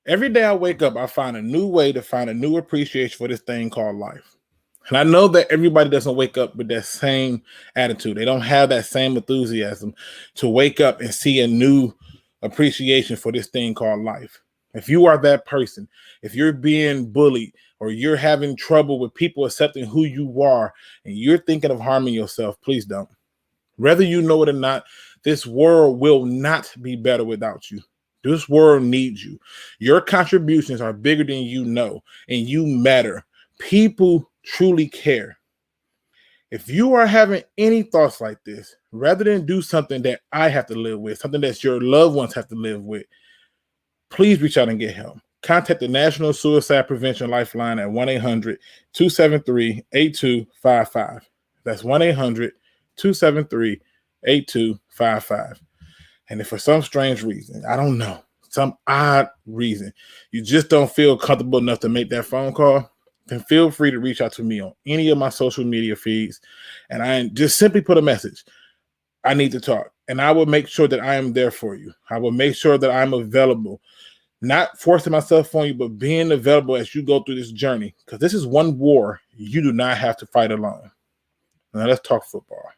Every day I wake up, I find a new way to find a new appreciation for this thing called life. And I know that everybody doesn't wake up with that same attitude. They don't have that same enthusiasm to wake up and see a new appreciation for this thing called life. If you are that person, if you're being bullied or you're having trouble with people accepting who you are and you're thinking of harming yourself, please don't. Whether you know it or not, this world will not be better without you. This world needs you. Your contributions are bigger than you know, and you matter. People truly care. If you are having any thoughts like this, rather than do something that I have to live with, something that your loved ones have to live with, please reach out and get help. Contact the National Suicide Prevention Lifeline at 1-800-273-8255. That's 1-800-273-8255. And if for some strange reason, I don't know, some odd reason, you just don't feel comfortable enough to make that phone call, then feel free to reach out to me on any of my social media feeds. And I just simply put a message. I need to talk. And I will make sure that I am there for you. I will make sure that I'm available, not forcing myself on you, but being available as you go through this journey. Because this is one war you do not have to fight alone. Now let's talk football.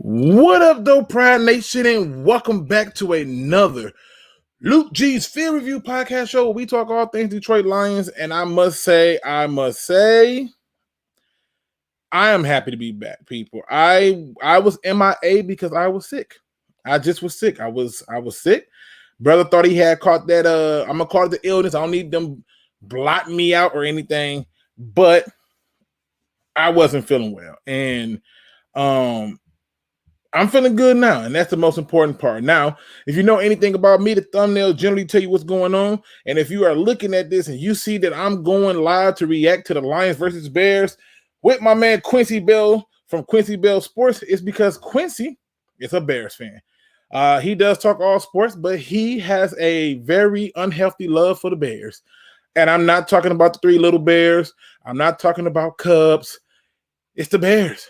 What up, though, Pride Nation, and welcome back to another LukeG's Field Review podcast show where we talk all things Detroit Lions. And I must say, I am happy to be back, people. I was MIA because I was sick. I just was sick. I was sick. Brother thought he had caught that. I'm gonna call it the illness. I don't need them blotting me out or anything, but I wasn't feeling well, and I'm feeling good now, and that's the most important part. Now, if you know anything about me, the thumbnail generally tell you what's going on. And if you are looking at this and you see that I'm going live to react to the Lions versus Bears with my man Quincy Bell from Quincy Bell Sports, it's because Quincy is a Bears fan. He does talk all sports, but he has a very unhealthy love for the Bears. And I'm not talking about the three little Bears. I'm not talking about Cubs. It's the Bears.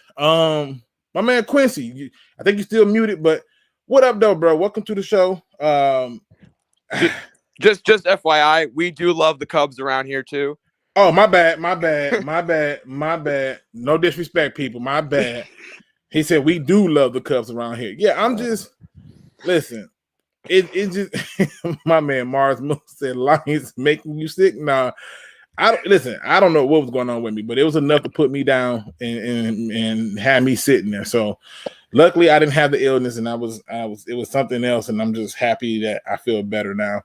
My man Quincy, I think you're still muted, but what up, though, bro? Welcome to the show. Just FYI, we do love the Cubs around here too. Oh, my bad. No disrespect, people. My bad. He said we do love the Cubs around here. Yeah, I'm just listen. It just my man Mars Moon said Lions making you sick. Nah. I don't know what was going on with me, but it was enough to put me down and have me sitting there. So luckily I didn't have the illness, and it was something else, and I'm just happy that I feel better now.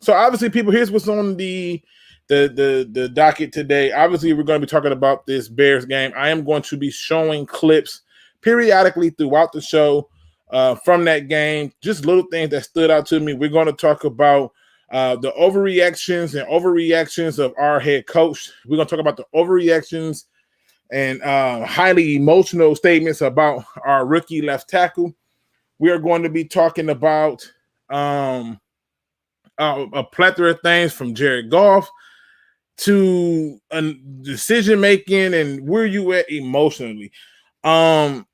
So obviously, people, here's what's on the docket today. Obviously, we're going to be talking about this Bears game. I am going to be showing clips periodically throughout the show from that game, just little things that stood out to me. We're going to talk about the overreactions of our head coach. We're going to talk about the overreactions and highly emotional statements about our rookie left tackle. We are going to be talking about a plethora of things from Jared Goff to decision-making and where you at emotionally. And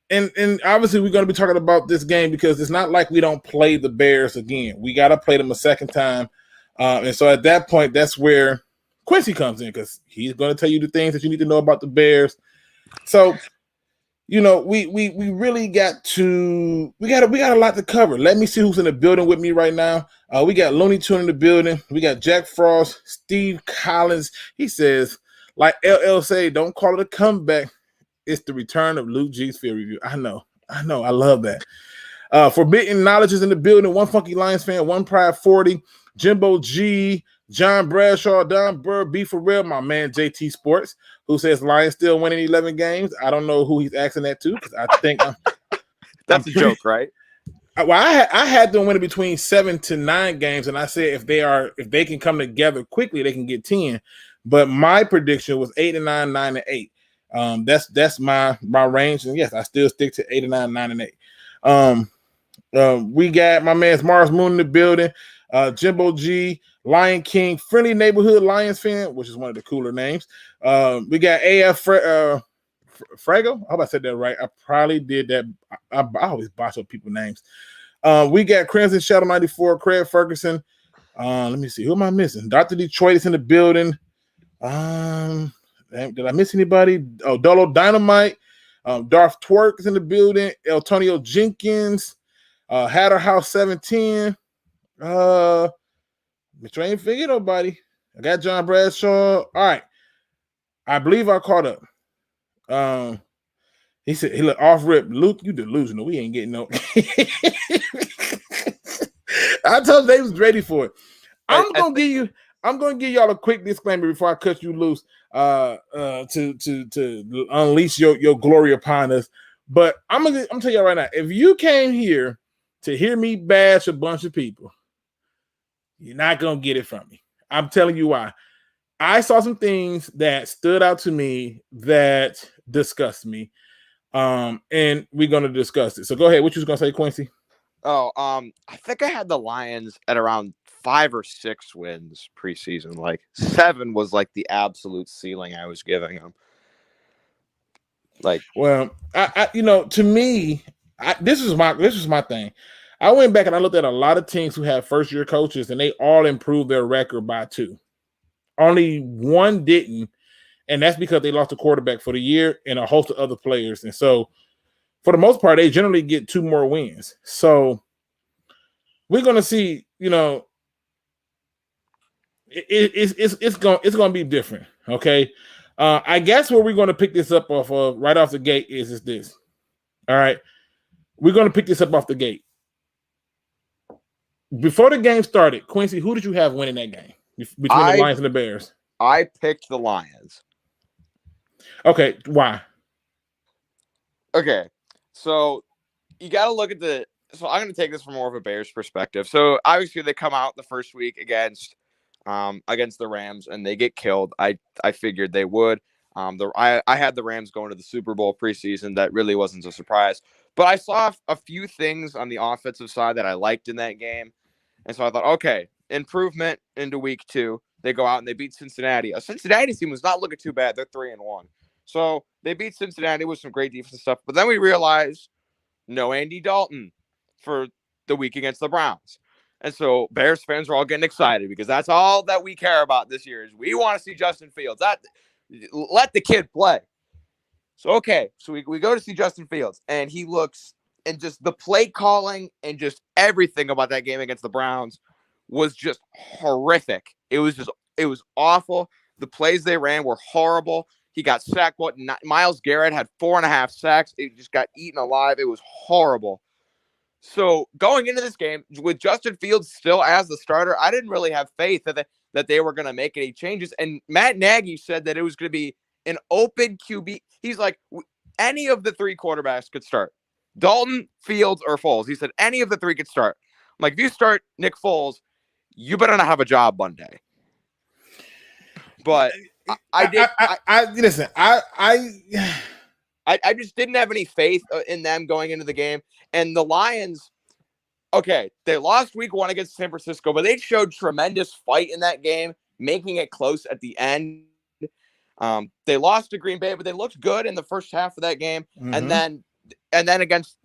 obviously we're going to be talking about this game because it's not like we don't play the Bears again. We got to play them a second time. And so at that point, that's where Quincy comes in, because he's going to tell you the things that you need to know about the Bears. So, you know, we really got a lot to cover. Let me see who's in the building with me right now. We got Looney Tune in the building. We got Jack Frost, Steve Collins. He says, like LL say, don't call it a comeback. It's the return of LukeG's Field Review. I know. I love that. Forbidden Knowledge is in the building. One Funky Lions fan, one Pride 40. Jimbo G, John Bradshaw, Don Burr, B for real, my man JT Sports, who says Lions still winning 11 games. I don't know who he's asking that to, because I think that's a joke, right? Well, I had them winning between 7 to 9 games, and I said if they can come together quickly, they can get 10. But my prediction was 8 and 9, 9 and 8. That's my range, and yes, I still stick to 8 and 9, 9 and 8. We got my man's Mars Moon in the building. Jimbo G, Lion King, Friendly Neighborhood Lions fan, which is one of the cooler names. We got AF Frago. I hope I said that right. I probably did that. I always botch up people's names. We got Crimson Shadow 94, Craig Ferguson. Let me see. Who am I missing? Dr. Detroit is in the building. Did I miss anybody? Oh, Dolo Dynamite. Darth Twerk is in the building. Eltonio Jenkins. Hatter House 710. But you ain't figured nobody. I got John Bradshaw. All right. I believe I caught up. He said he looked off rip. Luke, you delusional. We ain't getting no. I told you they was ready for it. I'm gonna give y'all a quick disclaimer before I cut you loose. To unleash your glory upon us. But I'm tell y'all right now, if you came here to hear me bash a bunch of people, you're not gonna get it from me. I'm telling you why. I saw some things that stood out to me that disgust me. And we're gonna discuss it. So go ahead. What you was gonna say, Quincy? Oh, I think I had the Lions at around 5 or 6 wins preseason. Like 7 was like the absolute ceiling I was giving them. Like, well, I to me, this was my thing. I went back and I looked at a lot of teams who had first year coaches, and they all improved their record by 2. Only one didn't, and that's because they lost a quarterback for the year and a host of other players. And so, for the most part, they generally get 2 more wins. So we're gonna see. It's gonna be different. Okay. I guess where we're gonna pick this up off of right off the gate is this. All right. We're gonna pick this up off the gate. Before the game started, Quincy, who did you have winning that game between the Lions and the Bears? I picked the Lions. Okay, why? Okay, so you got to look at so I'm going to take this from more of a Bears perspective. So obviously they come out the first week against the Rams and they get killed. I figured they would. I had the Rams going to the Super Bowl preseason. That really wasn't a surprise. But I saw a few things on the offensive side that I liked in that game. And so I thought, okay, improvement into week 2. They go out and they beat Cincinnati. A Cincinnati team was not looking too bad. They're 3-1. So they beat Cincinnati with some great defensive stuff. But then we realized no Andy Dalton for the week against the Browns. And so Bears fans are all getting excited because that's all that we care about this year is we want to see Justin Fields. Let the kid play. So, okay, so we go to see Justin Fields, and he looks – and just the play calling and just everything about that game against the Browns was just horrific. It was awful. The plays they ran were horrible. He got sacked. Myles Garrett had 4.5 sacks. It just got eaten alive. It was horrible. So going into this game with Justin Fields still as the starter, I didn't really have faith that they were going to make any changes. And Matt Nagy said that it was going to be an open QB. He's like, any of the 3 quarterbacks could start. Dalton, Fields, or Foles. He said any of the 3 could start. I'm like, if you start Nick Foles, you better not have a job Monday. But I just didn't have any faith in them going into the game. And the Lions, okay, they lost week 1 against San Francisco, but they showed tremendous fight in that game, making it close at the end. They lost to Green Bay, but they looked good in the first half of that game. Mm-hmm. And then against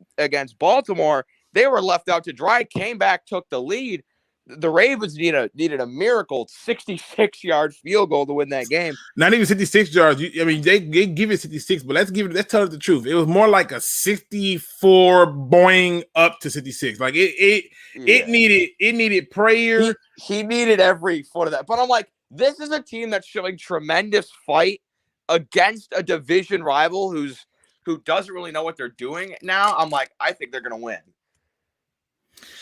Baltimore, they were left out to dry, came back, took the lead. The Ravens needed a miracle 66-yard field goal to win that game. Not even 66 yards. They give it 66, but let's tell it the truth. It was more like a 64 boing up to 66. Like it needed prayer. He needed every foot of that. But I'm like, this is a team that's showing tremendous fight against a division rival who doesn't really know what they're doing now. I'm like, I think they're going to win.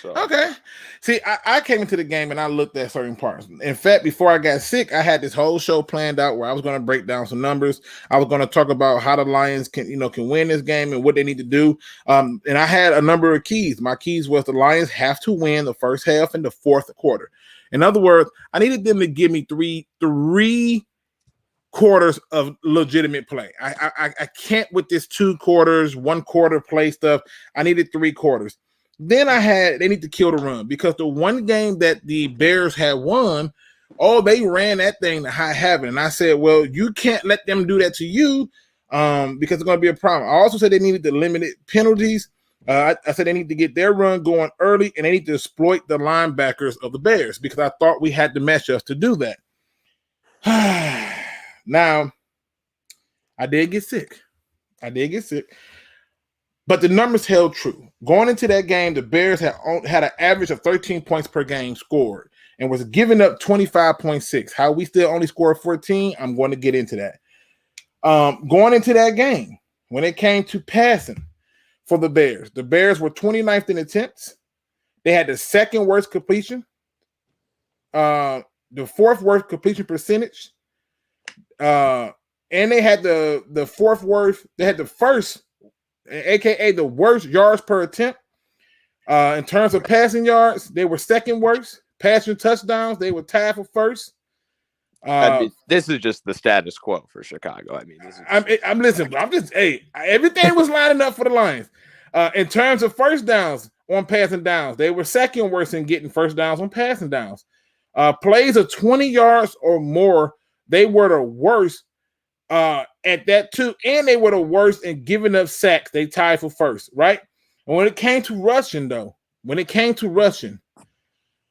So. Okay. See, I came into the game and I looked at certain parts. In fact, before I got sick, I had this whole show planned out where I was going to break down some numbers. I was going to talk about how the Lions can win this game and what they need to do. And I had a number of keys. My keys was the Lions have to win the first half and the fourth quarter. In other words, I needed them to give me three quarters of legitimate play. I can't with this 2 quarters, 1 quarter play stuff. I needed 3 quarters. Then they need to kill the run, because the one game that the Bears had won, they ran that thing to high heaven. And I said, well, you can't let them do that to you, because it's going to be a problem. I also said they needed to limit penalties. I said they need to get their run going early, and they need to exploit the linebackers of the Bears, because I thought we had the matchups to do that. Now, I did get sick. But the numbers held true. Going into that game, the Bears had an average of 13 points per game scored and was giving up 25.6. How we still only scored 14, I'm going to get into that. Going into that game, when it came to passing for the Bears were 29th in attempts. They had the second worst completion, the fourth worst completion percentage, and they had the fourth worst. They had the first, aka the worst yards per attempt. In terms of passing yards, they were second worst. Passing touchdowns, they were tied for first. This is just the status quo for Chicago. I mean, I'm listening. Everything was lining up for the Lions. In terms of first downs on passing downs, they were second worst in getting first downs on passing downs. Plays of 20 yards or more, they were the worst at that too, and they were the worst in giving up sacks. They tied for first, right? And when it came to rushing,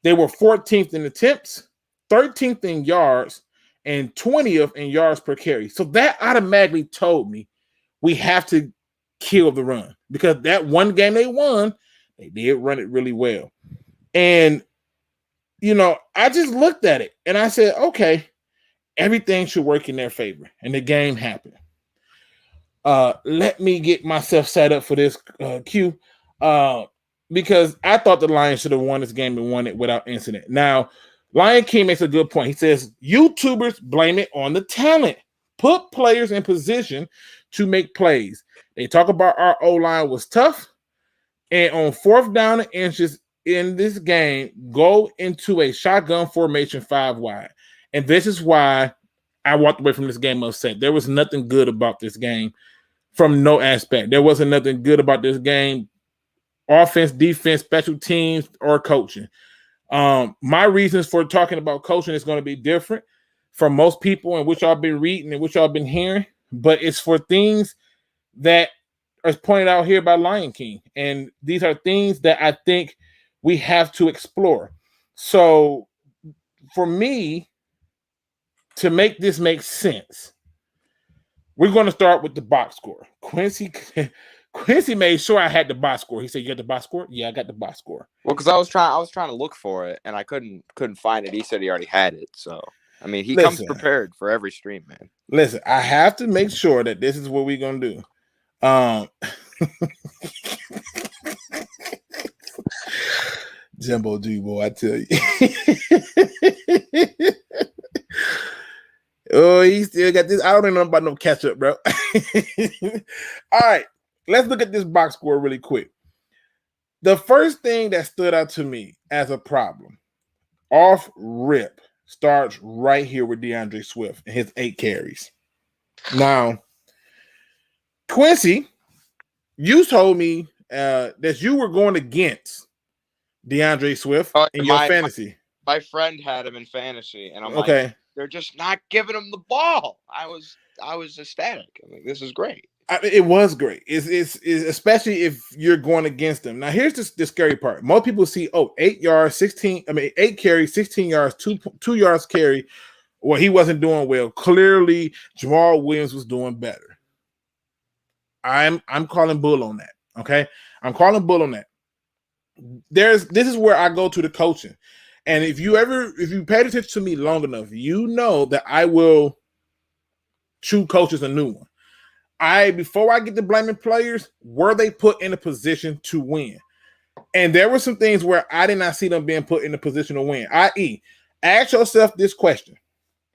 they were 14th in attempts, 13th in yards, and 20th in yards per carry. So that automatically told me we have to kill the run, because that one game they won, they did run it really well. And, I just looked at it and I said, okay, everything should work in their favor. And the game happened. Let me get myself set up for this cue, because I thought the Lions should have won this game and won it without incident. Now, Lion King makes a good point. He says, YouTubers blame it on the talent. Put players in position to make plays. They talk about our O-line was tough, and on fourth down and inches in this game, go into a shotgun formation 5 wide. And this is why I walked away from this game upset. There was nothing good about this game from no aspect. There wasn't nothing good about this game, offense, defense, special teams, or coaching. My reasons for talking about coaching is going to be different from most people, and which I've been reading and which I've been hearing, but it's for things that are pointed out here by Lion King. And these are things that I think we have to explore. So for me, to make this make sense, we're going to start with the box score. Quincy made sure I had the box score. He said, "You got the box score?" Yeah, I got the box score. Well, because I was trying to look for it and I couldn't find it. He said he already had it. So I mean, he comes prepared for every stream, man. Listen, I have to make sure that this is what we're gonna do. Jumbo G, boy, I tell you. Oh, he still got this. I don't even know about no catch up, bro. All right, let's look at this box score really quick. The first thing that stood out to me as a problem, off rip, starts right here with DeAndre Swift and his 8 carries. Now, Quincy, you told me that you were going against DeAndre Swift in your fantasy. My friend had him in fantasy, and I'm okay. Like, they're just not giving him the ball. I was ecstatic. I mean, this is great. It was great. It's especially if you're going against them. Now, here's the scary part. Most people see, 8 yards, 8 carries, 16 yards, 2 yards carry. Well, he wasn't doing well. Clearly, Jamal Williams was doing better. I'm calling bull on that. Okay, I'm calling bull on that. This is where I go to the coaching, and if you paid attention to me long enough, you know that I will shoot coaches a new one. Before I get to blaming players, were they put in a position to win? And there were some things where I did not see them being put in a position to win. I.e., ask yourself this question: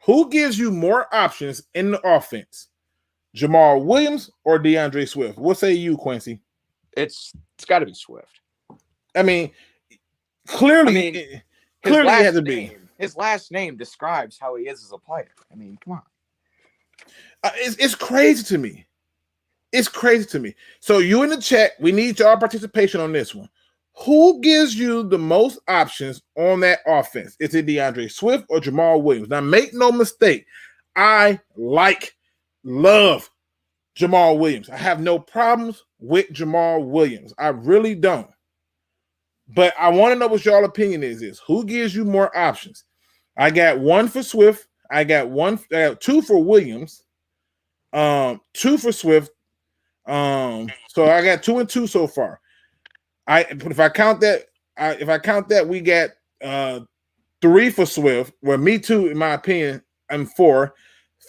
who gives you more options in the offense, Jamal Williams or DeAndre Swift? What say you, Quincy? It's got to be Swift. I mean, clearly it has to be. His last name describes how he is as a player. I mean, come on. It's crazy to me. It's crazy to me. So you in the chat, we need your participation on this one. Who gives you the most options on that offense? Is it DeAndre Swift or Jamal Williams? Now, make no mistake, I love Jamal Williams. I have no problems with Jamal Williams. I really don't. But I want to know what y'all opinion is. Who gives you more options? I got one for Swift. I got two for Williams. Two for Swift. So I got 2 and 2 so far. If I count that, we got 3 for Swift. Well, me too, in my opinion. I'm 4,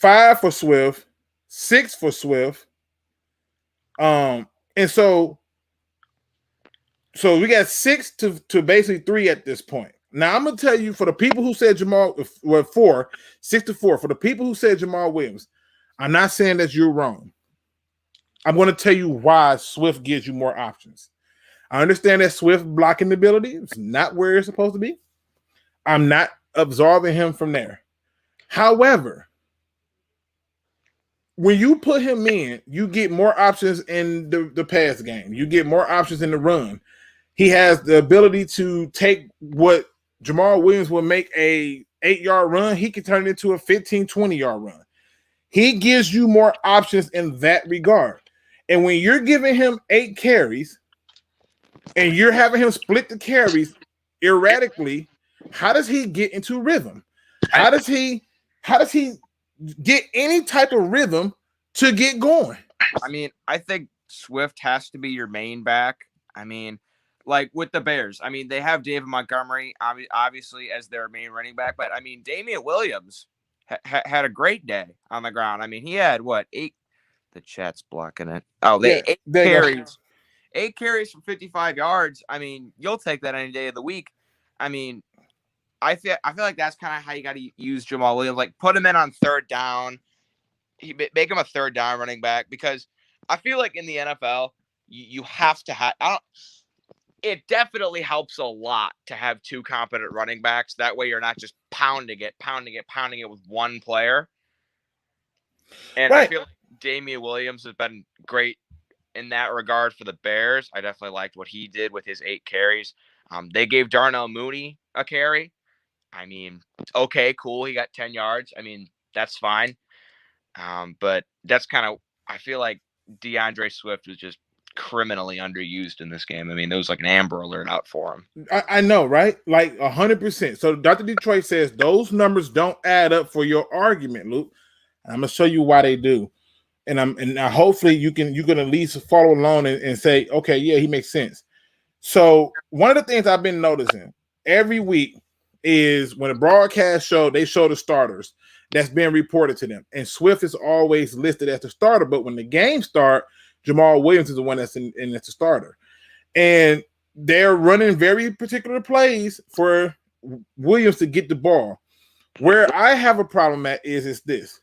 5 for Swift, 6 for Swift. And so we got 6 to basically 3 at this point. Now I'm gonna tell you, for the people who said 6 to 4. For the people who said Jamal Williams, I'm not saying that you're wrong. I'm going to tell you why Swift gives you more options. I understand that Swift blocking ability is not where it's supposed to be. I'm not absolving him from there. However, when you put him in, you get more options in the pass game. You get more options in the run. He has the ability to take what Jamal Williams will make a 8-yard run. He can turn it into a 15, 20-yard run. He gives you more options in that regard. And when you're giving him 8 carries and you're having him split the carries erratically, how does he get into rhythm? How does he get any type of rhythm to get going? I mean, I think Swift has to be your main back. I mean, like with the Bears, I mean, they have David Montgomery obviously as their main running back, but I mean, Damian Williams had a great day on the ground. I mean, he had 8. The chat's blocking it. Oh, they 8 carries. 8 carries for 55 yards. I mean, you'll take that any day of the week. I mean, I feel like that's kind of how you got to use Jamal Williams. Like, put him in on 3rd down. Make him a 3rd down running back, because I feel like in the NFL, you have to have. It definitely helps a lot to have 2 competent running backs. That way, you're not just pounding it with one player. And right. I feel like Damian Williams has been great in that regard for the Bears. I definitely liked what he did with his 8 carries. They gave Darnell Mooney a carry. I mean, okay, cool. He got 10 yards. I mean, that's fine. But that's kind of, I feel like DeAndre Swift was just criminally underused in this game. I mean, there was like an Amber Alert out for him. I know, right? Like 100%. So Dr. Detroit says those numbers don't add up for your argument, Luke. I'm gonna show you why they do. And hopefully you can at least follow along and say, okay, yeah, he makes sense. So one of the things I've been noticing every week is when a broadcast show, they show the starters that's being reported to them. And Swift is always listed as the starter, but when the game start, Jamal Williams is the one that's that's the starter. And they're running very particular plays for Williams to get the ball. Where I have a problem at is this.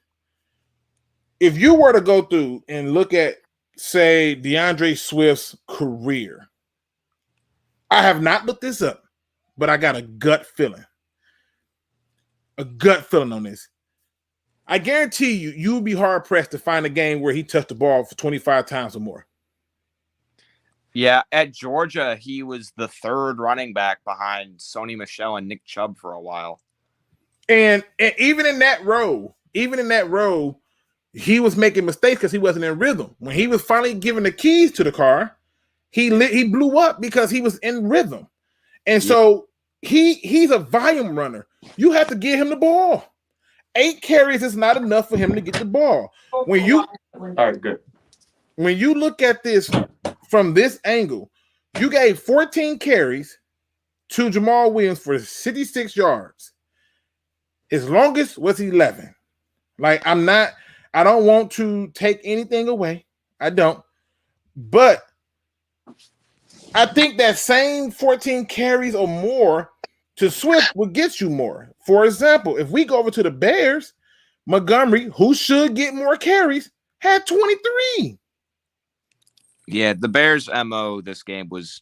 If you were to go through and look at, say, DeAndre Swift's career, I have not looked this up, but I got a gut feeling. A gut feeling on this. I guarantee you would be hard-pressed to find a game where he touched the ball for 25 times or more. Yeah, at Georgia, he was the 3rd running back behind Sony Michel and Nick Chubb for a while. And even in that role, he was making mistakes because he wasn't in rhythm. When he was finally given the keys to the car, he blew up because he was in rhythm. And so he's a volume runner. You have to give him the ball. 8 carries is not enough for him to get the ball. All right, good. When you look at this from this angle, you gave 14 carries to Jamal Williams for 66 yards. His longest was 11. Like, I don't want to take anything away. I don't. But I think that same 14 carries or more to Swift will get you more. For example, if we go over to the Bears, Montgomery, who should get more carries, had 23. Yeah, the Bears' MO this game was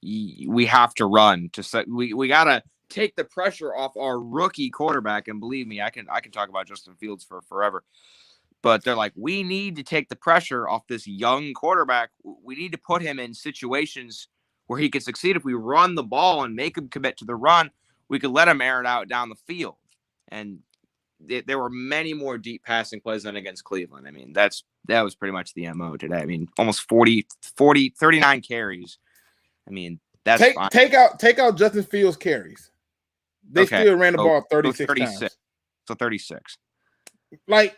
we have to run. We got to take the pressure off our rookie quarterback. And believe me, I can talk about Justin Fields for forever. But they're like, we need to take the pressure off this young quarterback. We need to put him in situations where he could succeed. If we run the ball and make him commit to the run, we could let him air it out down the field. And there were many more deep passing plays than against Cleveland. I mean, that was pretty much the MO today. I mean, almost 39 carries. I mean, that's fine. Take out Justin Fields' carries. They still ran the ball 36 times. So 36. Like,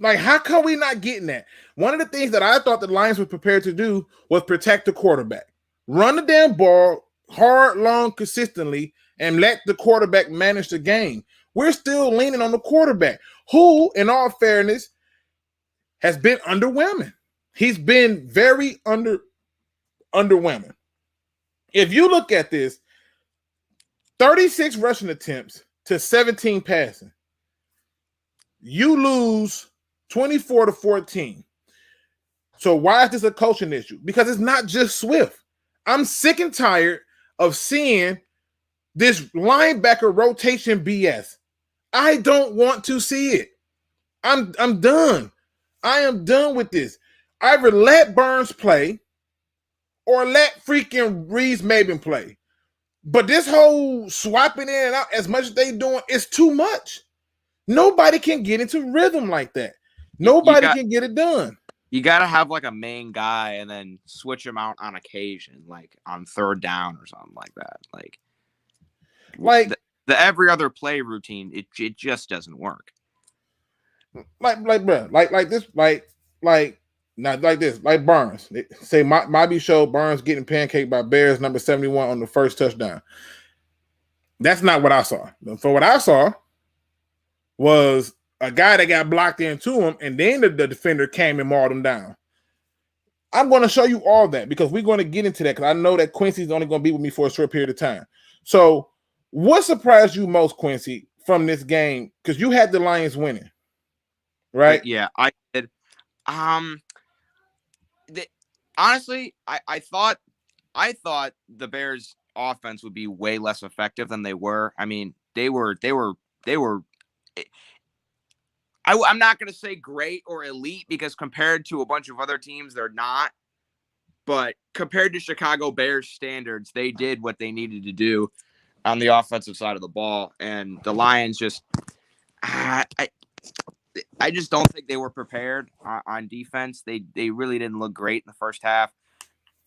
how come we not getting that? One of the things that I thought the Lions were prepared to do was protect the quarterback. Run the damn ball hard, long, consistently, and let the quarterback manage the game. We're still leaning on the quarterback, who, in all fairness, has been underwhelming. He's been very underwhelming. If you look at this, 36 rushing attempts to 17 passing, you lose 24-14. So why is this a coaching issue? Because it's not just Swift. I'm sick and tired of seeing this linebacker rotation BS. I don't want to see it. I'm done. I am done with this. Either let Burns play or let freaking Reeves-Maybin play. But this whole swapping in and out as much as they doing is too much. Nobody can get into rhythm like that. Nobody can get it done. You got to have like a main guy and then switch him out on occasion, like on third down or something like that. Like the every other play routine, it just doesn't work. Like Burns. They say Mobby showed Burns getting pancaked by Bears number 71 on the first touchdown. That's not what I saw. For what I saw was a guy that got blocked into him, and then the defender came and mauled him down. I'm going to show you all that because we're going to get into that because I know that Quincy's only going to be with me for a short period of time. So what surprised you most, Quincy, from this game? Because you had the Lions winning, right? Yeah, I did. Honestly, I thought the Bears' offense would be way less effective than they were. I mean, they were. I'm not going to say great or elite because compared to a bunch of other teams, they're not. But compared to Chicago Bears standards, they did what they needed to do on the offensive side of the ball. And the Lions just, I just don't think they were prepared on defense. They really didn't look great in the first half.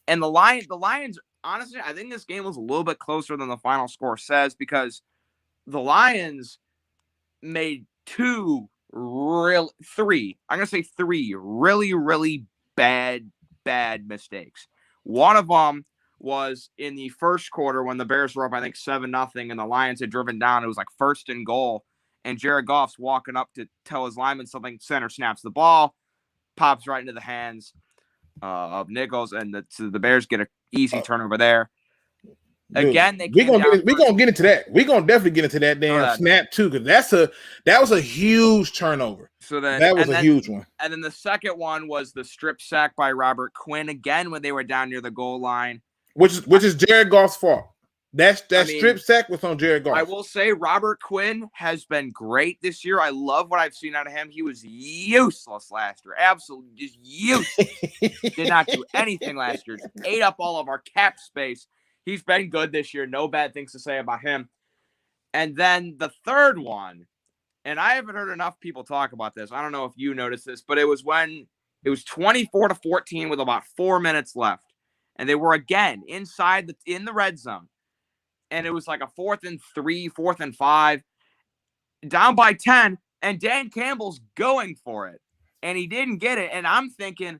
And the Lions, honestly, I think this game was a little bit closer than the final score says because the Lions made three really, really bad mistakes. One of them was in the first quarter when the Bears were up, I think 7-0, and the Lions had driven down. It was like 1st and goal, and Jared Goff's walking up to tell his lineman something. Center snaps the ball, pops right into the hands of Nichols, and the Bears get an easy turnover there. Again, we're gonna get into that. We're gonna definitely get into that damn snap too, because that was a huge turnover. So then that was a huge one. And then the second one was the strip sack by Robert Quinn again when they were down near the goal line, which is Jared Goff's fault. Strip sack was on Jared Goff. I will say Robert Quinn has been great this year. I love what I've seen out of him. He was useless last year, absolutely just useless. Did not do anything last year. Just ate up all of our cap space. He's been good this year. No bad things to say about him. And then the third one, and I haven't heard enough people talk about this. I don't know if you noticed this, but it was when it was 24-14 with about 4 minutes left. And they were again in the red zone. And it was like a 4th and 3, 4th and 5, down by 10. And Dan Campbell's going for it. And he didn't get it. And I'm thinking,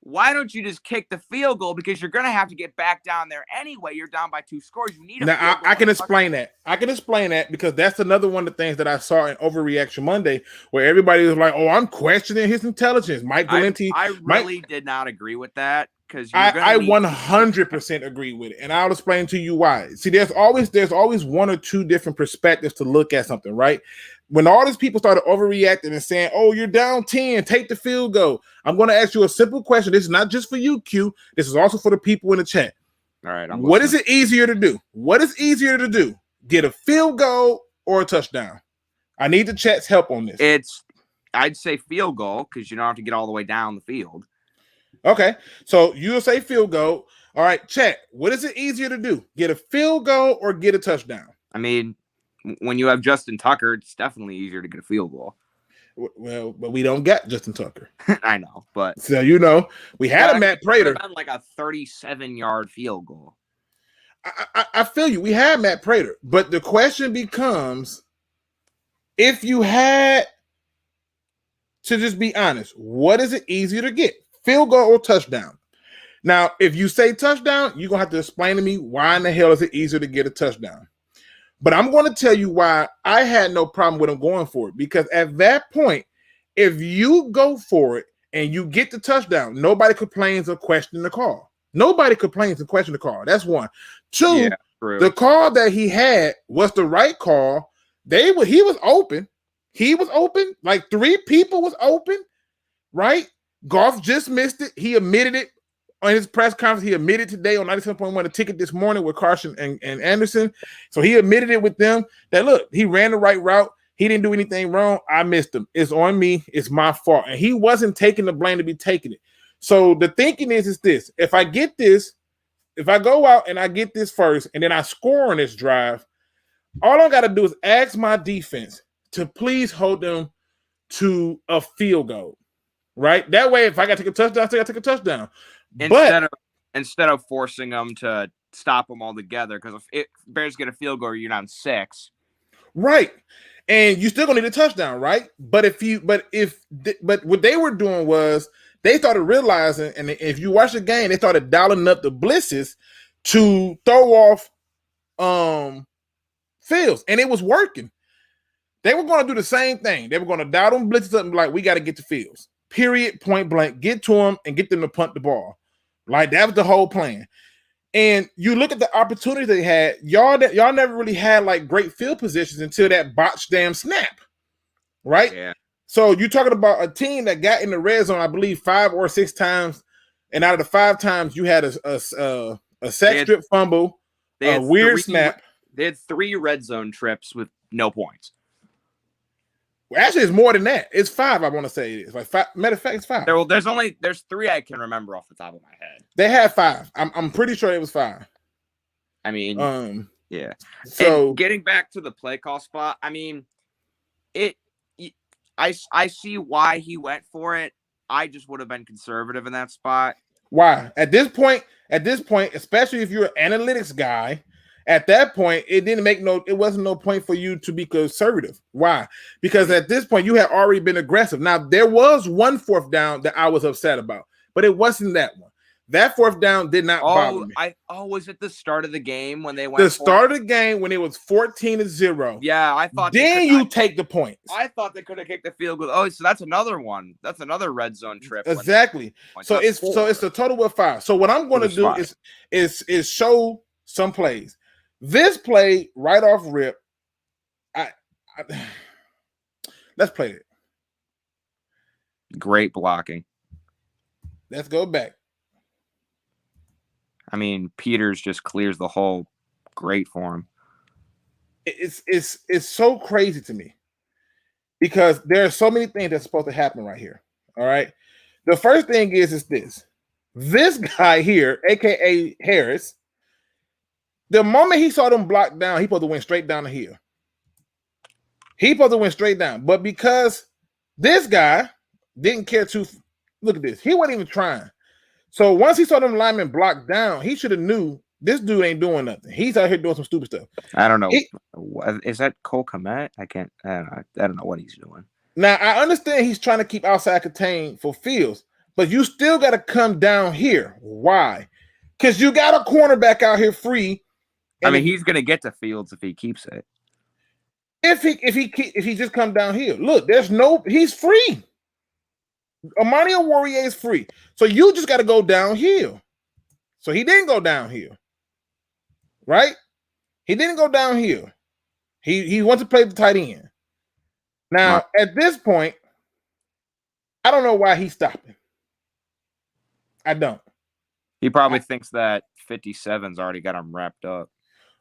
why don't you just kick the field goal? Because you're going to have to get back down there anyway. You're down by 2 scores. You need a field goal. I can explain that. I can explain that because that's another one of the things that I saw in Overreaction Monday where everybody was like, oh, I'm questioning his intelligence. Mike Valenti. I really did not agree with that. I 100% agree with it, and I'll explain to you why. See, there's always one or two different perspectives to look at something, right? When all these people started overreacting and saying, "Oh, you're down 10, take the field goal," I'm going to ask you a simple question. This is not just for you, Q. This is also for the people in the chat. All right. What is it easier to do? What is easier to do? Get a field goal or a touchdown? I need the chat's help on this. I'd say field goal because you don't have to get all the way down the field. Okay, so you'll say field goal. All right, chat. What is it easier to do? Get a field goal or get a touchdown? I mean, when you have Justin Tucker, it's definitely easier to get a field goal. Well, but we don't get Justin Tucker. I know, but so we had a Matt Prater. Like a 37-yard field goal. I feel you. We had Matt Prater, but the question becomes, if you had to just be honest, what is it easier to get? Field goal or touchdown? Now, if you say touchdown, you're going to have to explain to me why in the hell is it easier to get a touchdown. But I'm going to tell you why I had no problem with him going for it. Because at that point, if you go for it and you get the touchdown, nobody complains or questions the call. Nobody complains and questions the call. That's one. Two, the call that he had was the right call. He was open. He was open. Like 3 people was open, right? Goff just missed it. He admitted it on his press conference. He admitted today on 97.1 a ticket this morning with Carson and Anderson. So he admitted it with them that, look, he ran the right route. He didn't do anything wrong. I missed him. It's on me. It's my fault. And he wasn't taking the blame to be taking it. So the thinking is this. If I get this, if I go out and I get this first and then I score on this drive, all I got to do is ask my defense to please hold them to a field goal, right? That way, if I got to take a touchdown, I got to take a touchdown. Instead of forcing them to stop them altogether, because if Bears get a field goal, you're down 6. Right. And you still gonna need a touchdown, right? But what they were doing was they started realizing, and if you watch the game, they started dialing up the blitzes to throw off Fields, and it was working. They were going to do the same thing. They were going to dial them blitzes up and be like, we got to get to Fields. Period, point blank. Get to them and get them to punt the ball. Like, that was the whole plan. And you look at the opportunities they had, y'all never really had like great field positions until that botched damn snap, right? Yeah. So you're talking about a team that got in the red zone, I believe 5 or 6 times, and out of the 5 times you had a sack strip fumble, a weird snap. They had 3 red zone trips with no points. Well, actually, it's more than that. It's 5. I want to say it is like 5. Matter of fact, it's 5. There's 3 I can remember off the top of my head. They had 5. I'm pretty sure it was 5. I mean, yeah. So and getting back to the play call spot, I mean, I see why he went for it. I just would have been conservative in that spot. Why? At this point, especially if you're an analytics guy, at that point, it wasn't no point for you to be conservative. Why? Because at this point, you had already been aggressive. Now, there was one 4th down that I was upset about, but it wasn't that one. That 4th down did not bother me. Was it the start of the game when they went? The start of the game when it was 14-0. Yeah, I thought. Then you take the points. I thought they could have kicked the field goal. Oh, so that's another one. That's another red zone trip. Exactly. So it's a total of 5. So what I'm going to do is show some plays. This play right off rip. Let's play it. Great blocking. Let's go back. I mean, Peters just clears the hole. Great for him. It's so crazy to me because there are so many things that's supposed to happen right here. All right. The first thing is this guy here, aka Harris. The moment he saw them blocked down, he supposed to went straight down the hill. He supposed to went straight down, but because this guy didn't care to look at this, he wasn't even trying. So once he saw them linemen blocked down, he should have knew this dude ain't doing nothing. He's out here doing some stupid stuff. I don't know. Is that Cole Kmet? I don't know what he's doing. Now, I understand he's trying to keep outside contained for Fields, but you still got to come down here. Why? Because you got a cornerback out here free. I mean, he's going to get to Fields if he keeps it. If he just come down here. Look, he's free. Amani Warrior is free. So you just got to go downhill. So he didn't go downhill. Right? He didn't go downhill. He wants to play the tight end. Now, at this point, I don't know why he's stopping. I don't. He probably thinks that 57's already got him wrapped up.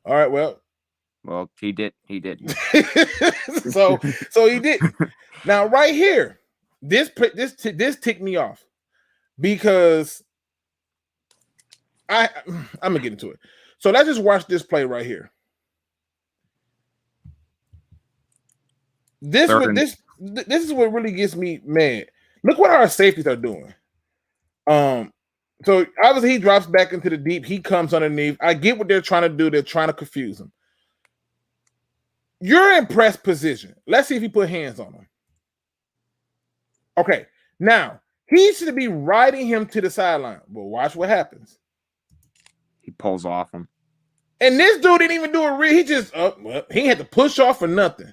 All right, well, he did. so he did. Now, right here, this ticked me off because I'm gonna get into it. So let's just watch this play right here. This is what really gets me mad. Look what our safeties are doing. So obviously he drops back into the deep. He comes underneath. I get what they're trying to do. They're trying to confuse him. You're in press position. Let's see if he put hands on him. Okay, now he should be riding him to the sideline. But watch what happens. He pulls off him. And this dude didn't even do a real. He just he had to push off for nothing.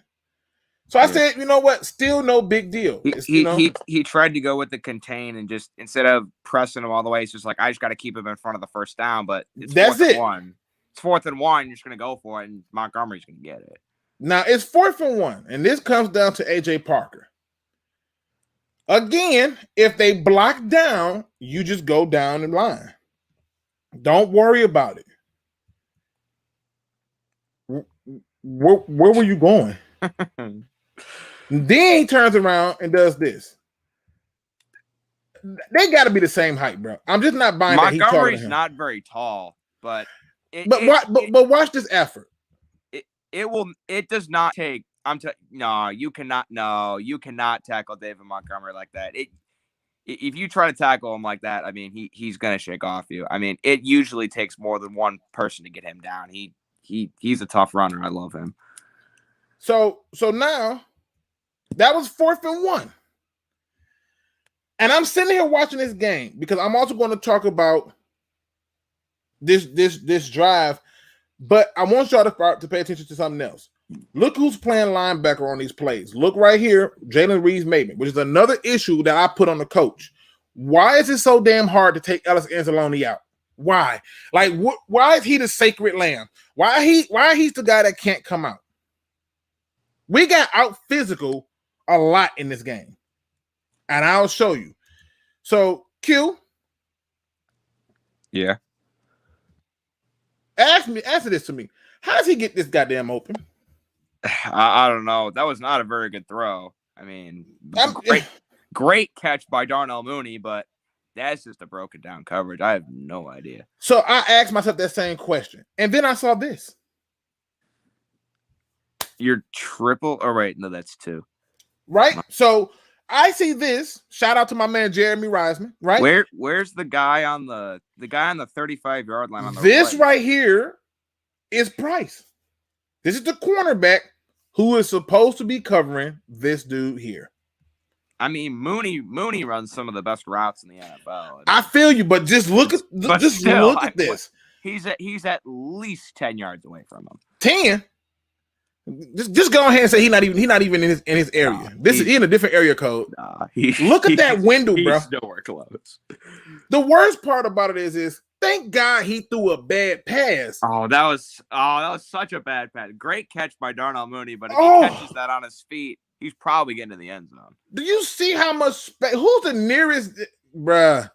So I said, you know what? Still no big deal. He tried to go with the contain and just instead of pressing him all the way, it's just like I just got to keep him in front of the first down. But that's it. It's 4th and 1. You're just gonna go for it, and Montgomery's gonna get it. Now it's 4th and 1, and this comes down to AJ Parker. Again, if they block down, you just go down in line. Don't worry about it. Where were you going? Then he turns around and does this. They got to be the same height, bro. I'm just not buying that. Montgomery's not very tall, but watch this effort. It does not take. You cannot tackle David Montgomery like that. If you try to tackle him like that, I mean, he's gonna shake off you. I mean, it usually takes more than one person to get him down. He's a tough runner. I love him. So now that was 4th and 1. And I'm sitting here watching this game because I'm also going to talk about this drive, but I want y'all to pay attention to something else. Look who's playing linebacker on these plays. Look right here, Jalen Reeves-Maybin, which is another issue that I put on the coach. Why is it so damn hard to take Ellis Anzalone out? Why? Like, why is he the sacred lamb? Why he's the guy that can't come out? We got out physical a lot in this game, and I'll show you. So, Q. Yeah. Answer this to me. How does he get this goddamn open? I don't know. That was not a very good throw. I mean, great catch by Darnell Mooney, but that's just a broken down coverage. I have no idea. So I asked myself that same question, and then I saw this. You're triple. Oh, wait, no, that's 2. Right. So I see this. Shout out to my man Jeremy Reisman. Right. Where's the guy on the 35-yard line? On the this right here is Price. This is the cornerback who is supposed to be covering this dude here. I mean, Mooney runs some of the best routes in the NFL. I feel you, but just look at this. He's at least 10 yards away from him. 10. Just go ahead and say he's not even in his area. No, this is in a different area code. Look at that window, bro. He's nowhere close. The worst part about it is thank God he threw a bad pass. That was such a bad pass. Great catch by Darnell Mooney, but if he catches that on his feet, he's probably getting to the end zone. Do you see how much space? Who's the nearest, bruh?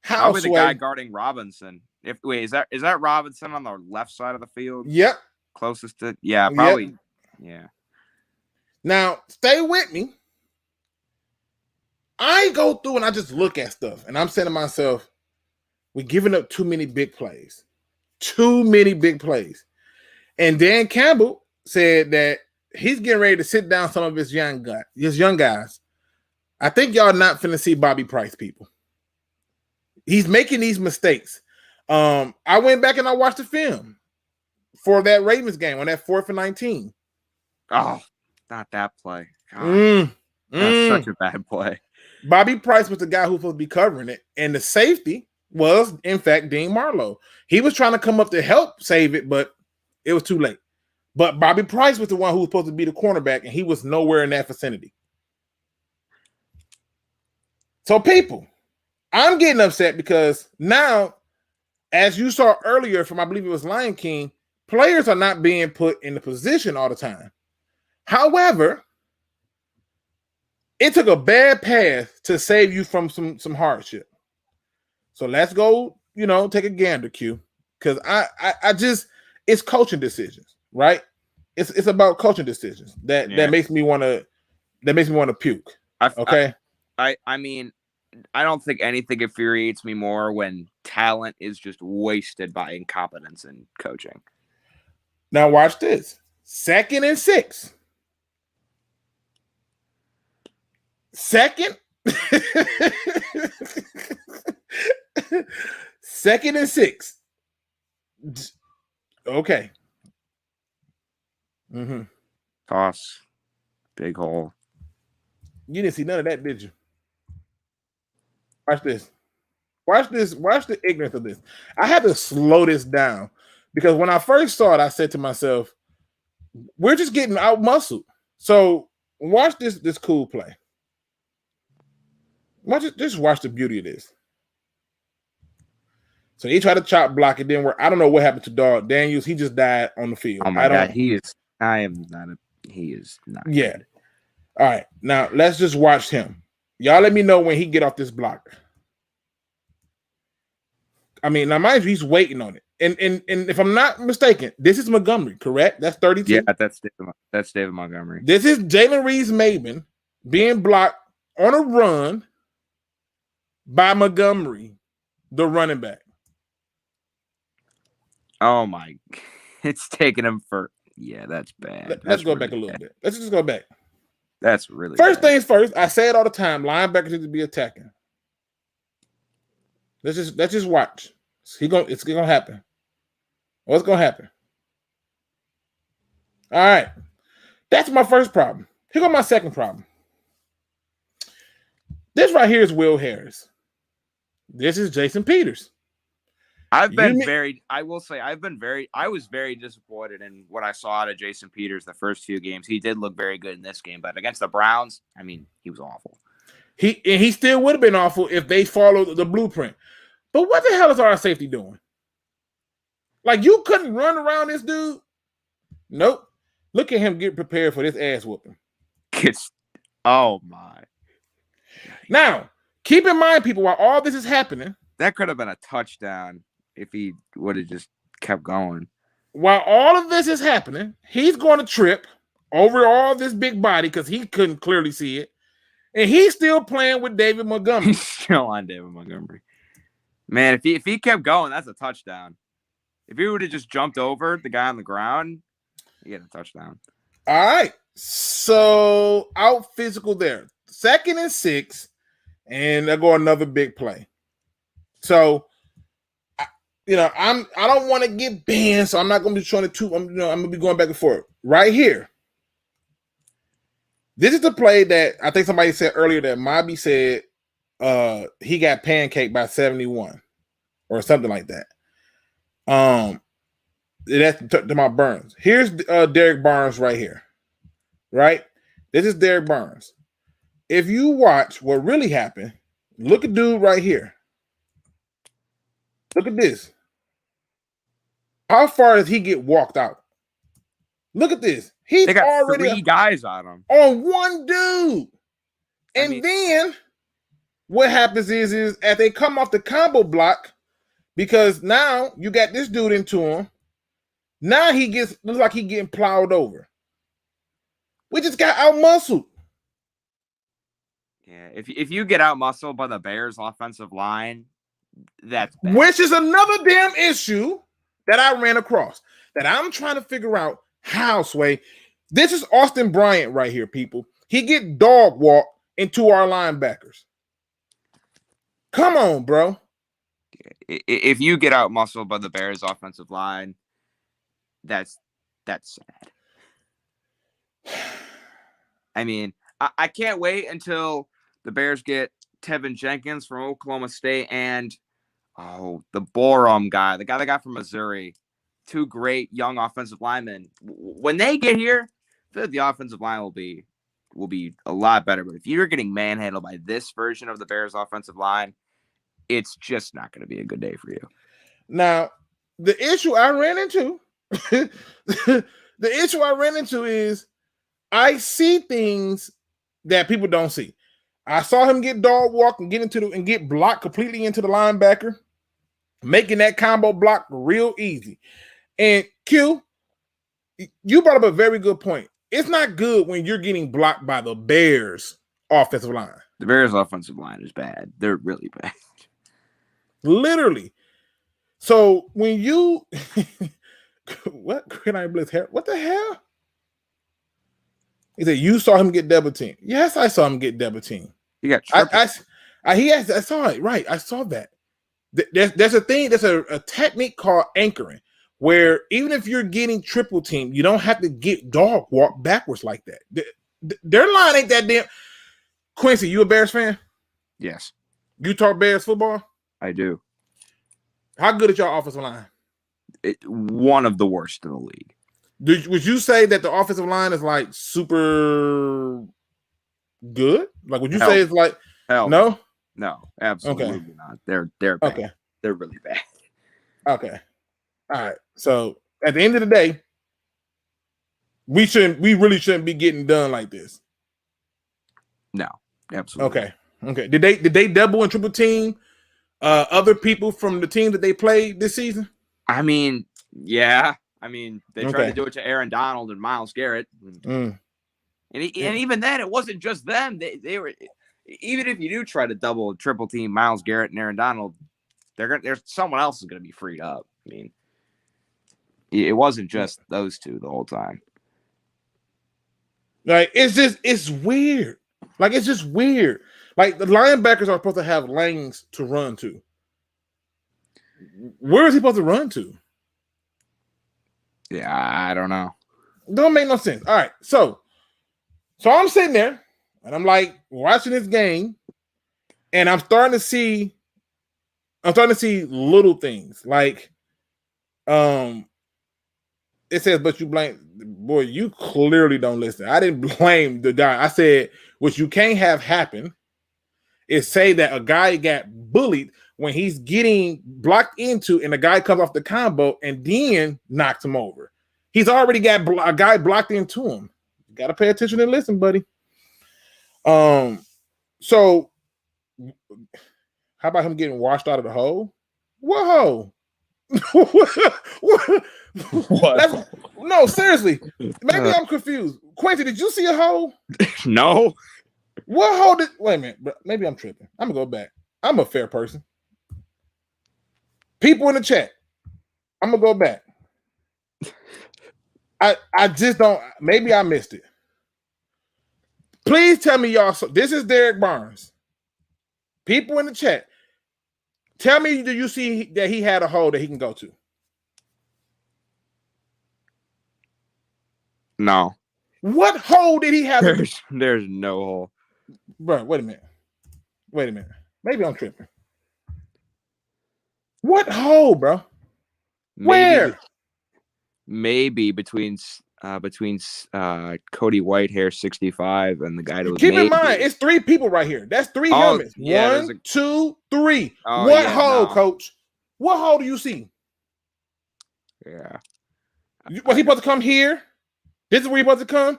Probably the guy guarding Robinson. Is that Robinson on the left side of the field? Yep. Closest to, yeah, probably. Yep. Yeah. Now, stay with me. I go through and I just look at stuff, and I'm saying to myself, we're giving up too many big plays. Too many big plays. And Dan Campbell said that he's getting ready to sit down some of his young guys. I think y'all not finna see Bobby Price, people. He's making these mistakes. I went back and I watched the film for that Ravens game on that 4th and 19. Oh, not that play. That's such a bad play. Bobby Price was the guy who was supposed to be covering it, and the safety was, in fact, Dean Marlowe. He was trying to come up to help save it, but it was too late. But Bobby Price was the one who was supposed to be the cornerback, and he was nowhere in that vicinity. So, people, I'm getting upset because now, as you saw earlier from, I believe it was Lion King, players are not being put in the position all the time. However, it took a bad pass to save you from some hardship. So let's go, take a gander, Q. Because I just, it's coaching decisions, right? It's about coaching decisions that makes me want to puke. I mean, I don't think anything infuriates me more when talent is just wasted by incompetence in coaching. Now watch this. 2nd and 6. Second. 2nd and 6. Okay. Mm-hmm. Toss. Big hole. You didn't see none of that, did you? Watch this. Watch this. Watch the ignorance of this. I had to slow this down because when I first saw it, I said to myself, we're just getting out muscled. So watch this cool play. Just watch the beauty of this. So he tried to chop block. It didn't work. I don't know what happened to Dog Daniels. He just died on the field. Oh my God. He is not. Yeah. Good. All right. Now let's just watch him. Y'all let me know when he get off this block. I mean, now mind you, he's waiting on it. And if I'm not mistaken, this is Montgomery, correct? That's 32. Yeah, that's David Montgomery. This is Jalen Reeves-Maybin being blocked on a run by Montgomery, the running back. Oh my! It's taking him for. Yeah, that's bad. Let's go back a little bit. Let's just go back. That's really first bad. things first. I say it all the time. Linebackers need to be attacking. Let's just watch. It's gonna happen. What's gonna happen? All right. That's my first problem. Here goes my second problem. This right here is Will Harris. This is Jason Peters. I was very disappointed in what I saw out of Jason Peters the first few games. He did look very good in this game, but against the Browns, I mean, he was awful. He still would have been awful if they followed the blueprint. But what the hell is our safety doing? Like, you couldn't run around this dude? Nope. Look at him get prepared for this ass whooping. Oh, my. Now, keep in mind, people, while all this is happening. That could have been a touchdown if he would have just kept going. While all of this is happening, he's going to trip over all this big body because he couldn't clearly see it. And he's still playing with David Montgomery. He's still on David Montgomery. Man, if he kept going, that's a touchdown. If he would have just jumped over the guy on the ground, he get a touchdown. All right. So out physical there. 2nd and 6. And they'll go another big play. So, I don't want to get banned, so I'm not going to be trying to I'm going to be going back and forth. Right here. This is the play that I think somebody said earlier that Mobby said he got pancaked by 71 or something like that. That's to my Burns. Here's Derek Barnes right here. Right? This is Derek Barnes. If you watch what really happened, look at dude right here. Look at this. How far does he get walked out? Look at this. He's they got already 3 guys on him. On one dude. And then what happens is as they come off the combo block, because now you got this dude into him. Now looks like he getting plowed over. We just got out muscled. Yeah, if you get out muscled by the Bears offensive line, that's bad. Which is another damn issue that I ran across that I'm trying to figure out how, Sway. This is Austin Bryant right here, people. He get dog walked into our linebackers. Come on, bro. If you get out muscled by the Bears offensive line, that's sad. I mean, I can't wait until the Bears get Tevin Jenkins from Oklahoma State and the Borum guy, the guy that got from Missouri. 2 great young offensive linemen. When they get here, I feel like the offensive line will be a lot better. But if you're getting manhandled by this version of the Bears offensive line, it's just not going to be a good day for you. Now, the issue I ran into, is I see things that people don't see. I saw him get dog walk and get blocked completely into the linebacker, making that combo block real easy. And Q, you brought up a very good point. It's not good when you're getting blocked by the Bears offensive line. The Bears' offensive line is bad. They're really bad. Literally. So when you what can I blitz hair? What the hell? He said you saw him get double team. Yes, I saw him get double team. You got I saw it right. I saw that. There's a thing. There's a technique called anchoring, where even if you're getting triple team, you don't have to get dog walk backwards like that. Their line ain't that damn. Quincy, you a Bears fan? Yes. You talk Bears football? I do. How good is your offensive line? One of the worst in the league. Would you say that the offensive line is like super good? Like, would you say it's like no? No, absolutely not. They're bad. Okay. They're really bad. Okay. All right. So at the end of the day, we really shouldn't be getting done like this. No, absolutely. Okay. Did they double and triple team other people from the team that they played this season? I mean, yeah. I mean, they tried to do it to Aaron Donald and Myles Garrett. And even then, it wasn't just them. They were, even if you do try to double and triple team Myles Garrett and Aaron Donald, there's someone else is going to be freed up. I mean, it wasn't just those two the whole time. Like, it's weird. Like, it's just weird. Like, the linebackers are supposed to have lanes to run to. Where is he supposed to run to? Yeah, I don't know. Don't make no sense. All right, so I'm sitting there and I'm like watching this game, and I'm starting to see little things like, it says, but you blame, boy, you clearly don't listen. I didn't blame the guy. I said, what you can't have happen is say that a guy got bullied when he's getting blocked into and the guy comes off the combo and then knocks him over. He's already got a guy blocked into him. You got to pay attention and listen, buddy. So how about him getting washed out of the hole? What hole? What? No, seriously. Maybe I'm confused. Quincy, did you see a hole? No. What hole did? Wait a minute, bro. Maybe I'm tripping. I'm gonna go back. I'm a fair person. People in the chat, I'm gonna go back. I just don't. Maybe I missed it. Please tell me, y'all. So this is Derek Barnes. People in the chat, tell me, do you see that he had a hole that he can go to? No. What hole did he have? There's no hole. Bro, wait a minute. Maybe I'm tripping. What hole, bro? Where? Maybe between Cody Whitehair 65 and the guy that was. Keep in mind, it's three people right here. That's three helmets. Yeah, 1, 2, 3. What hole, Coach? What hole do you see? Yeah. Was he supposed to come here? This is where he's supposed to come?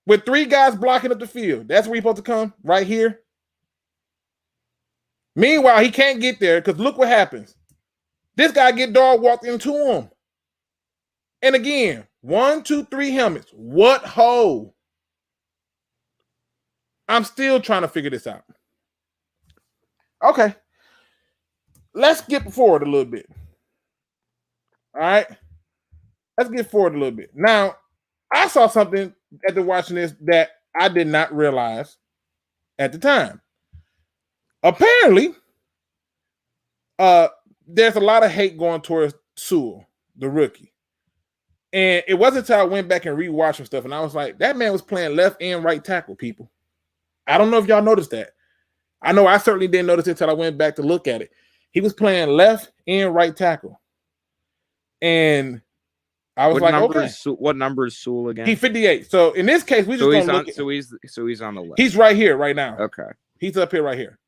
With 3 guys blocking up the field. That's where he's supposed to come? Right here? Meanwhile, he can't get there because look what happens. This guy get dog walked into him. And again, 1, 2, 3 helmets. What hole? I'm still trying to figure this out. Okay. Let's get forward a little bit. All right. Let's get forward a little bit. Now, I saw something after watching this that I did not realize at the time. Apparently, there's a lot of hate going towards Sewell, the rookie. And it wasn't until I went back and rewatched some stuff, and I was like, that man was playing left and right tackle, people. I don't know if y'all noticed that. I know I certainly didn't notice it until I went back to look at it. He was playing left and right tackle. And I was what number is Sewell again? He's 58. So in this case, we just don't look. So he's on the left. He's right here right now. Okay. He's up here right here.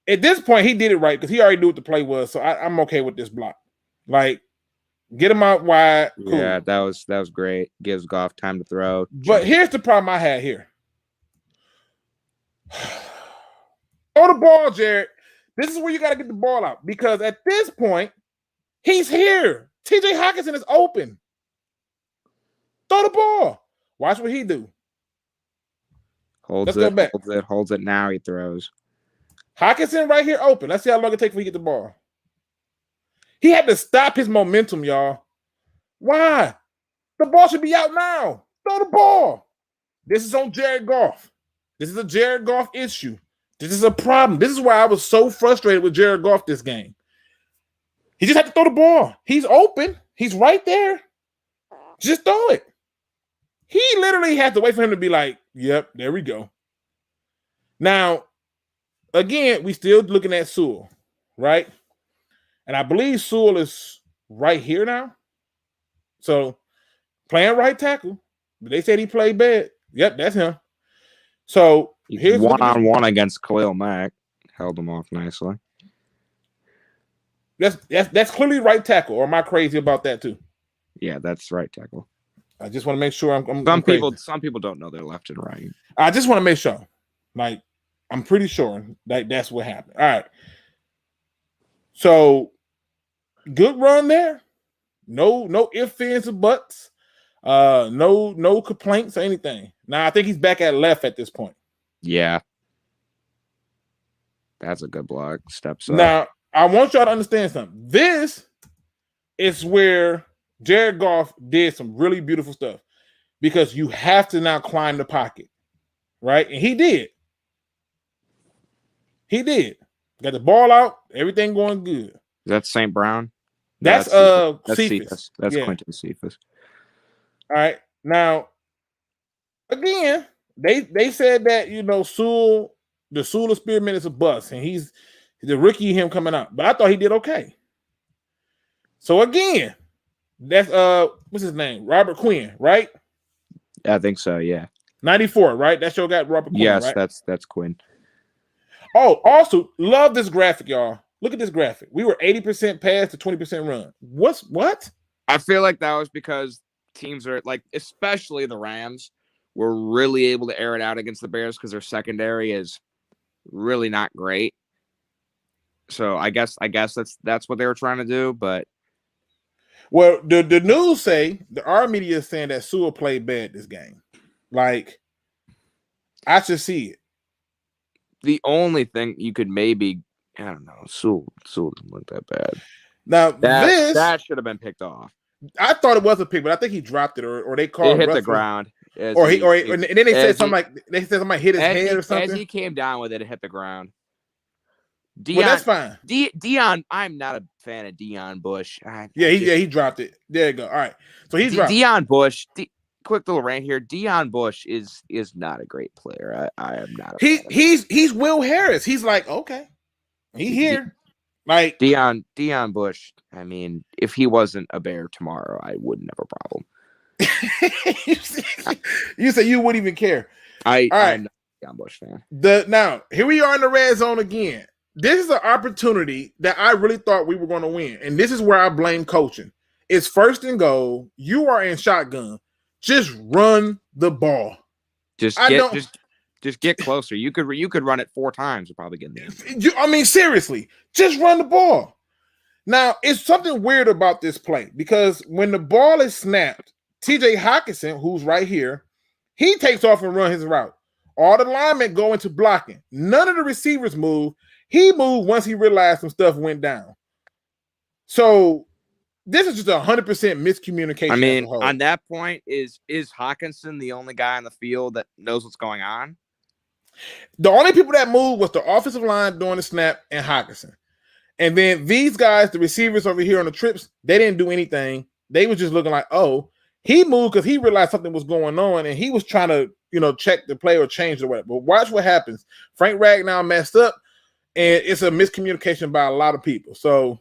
At this point, he did it right because he already knew what the play was. So I'm okay with this block. Like, get him out wide. Cool. Yeah, that was great. Gives Goff time to throw. But here's the problem I had here. Throw the ball, Jared. This is where you got to get the ball out because at this point, he's here. TJ Hockenson is open. Throw the ball. Watch what he do. Holds it. Now he throws. Hockenson right here open. Let's see how long it takes for he get the ball. He had to stop his momentum, y'all. Why? The ball should be out now. Throw the ball. This is on Jared Goff. This is a Jared Goff issue. This is a problem. This is why I was so frustrated with Jared Goff this game. He just had to throw the ball. He's open. He's right there. Just throw it. He literally had to wait for him to be like, yep, there we go. Now, again, we still looking at Sewell, right? And I believe Sewell is right here now. So, playing right tackle. But they said he played bad. Yep, that's him. So, here's one-on-one against Khalil Mack. Held him off nicely. That's clearly right tackle. Or am I crazy about that too? Yeah, that's right tackle. I just want to make sure I'm some people don't know their left and right. I just want to make sure. Like, I'm pretty sure that's what happened. All right. So, good run there. No ifs, ands, or buts. No complaints or anything. Now, I think he's back at left at this point. Yeah. That's a good block. Steps up. Now, I want y'all to understand something. This is where Jared Goff did some really beautiful stuff because you have to now climb the pocket, right? And he did. He did. Got the ball out. Everything going good. Is that St. Brown? That's Cephas. That's Quinton Cephas. All right. Now, again, they said that, Sewell, the Sewell experiment is a bust, and he's the rookie him coming out. But I thought he did okay. So again, that's what's his name? Robert Quin, right? I think so, yeah. 94, right? That's your guy, Robert Quin. Yes, right? that's Quin. Oh, also, love this graphic, y'all. Look at this graphic. We were 80% pass to 20% run. What? I feel like that was because teams are like, especially the Rams, were really able to air it out against the Bears because their secondary is really not great. So I guess that's what they were trying to do, but well, the news say our media is saying that Sewell played bad this game. Like, I should see it. The only thing you could maybe, I don't know, Sewell didn't look that bad. Now that should have been picked off. I thought it was a pick, but I think he dropped it, or they called it hit the ground, and then they said something somebody hit his head or something. As he came down with it, it hit the ground. Well, that's fine. Dion, I'm not a fan of Dion Bush. He dropped it. There you go. All right, so he's Dion Bush. Quick little rant here. Dion Bush is not a great player. I am not. He's Will Harris. He's like, okay, he here. Like Dion Bush. I mean, if he wasn't a Bear tomorrow, I wouldn't have a problem. You say you wouldn't even care. I'm not a Dion Bush fan. Now here we are in the red zone again. This is an opportunity that I really thought we were going to win, and this is where I blame coaching. It's 1st and goal. You are in shotgun. Just run the ball. Just get closer. You could run it 4 times and probably get in there. I mean, seriously, just run the ball. Now, it's something weird about this play because when the ball is snapped, TJ Hockenson, who's right here, he takes off and run his route. All the linemen go into blocking. None of the receivers move. He moved once he realized some stuff went down. So this is just 100% miscommunication. I mean, on that point, is Hockenson the only guy on the field that knows what's going on? The only people that moved was the offensive line during the snap and Hockenson. And then these guys, the receivers over here on the trips, they didn't do anything. They were just looking like, oh, he moved because he realized something was going on and he was trying to, check the play or change the way. But watch what happens. Frank Ragnow messed up. And it's a miscommunication by a lot of people. So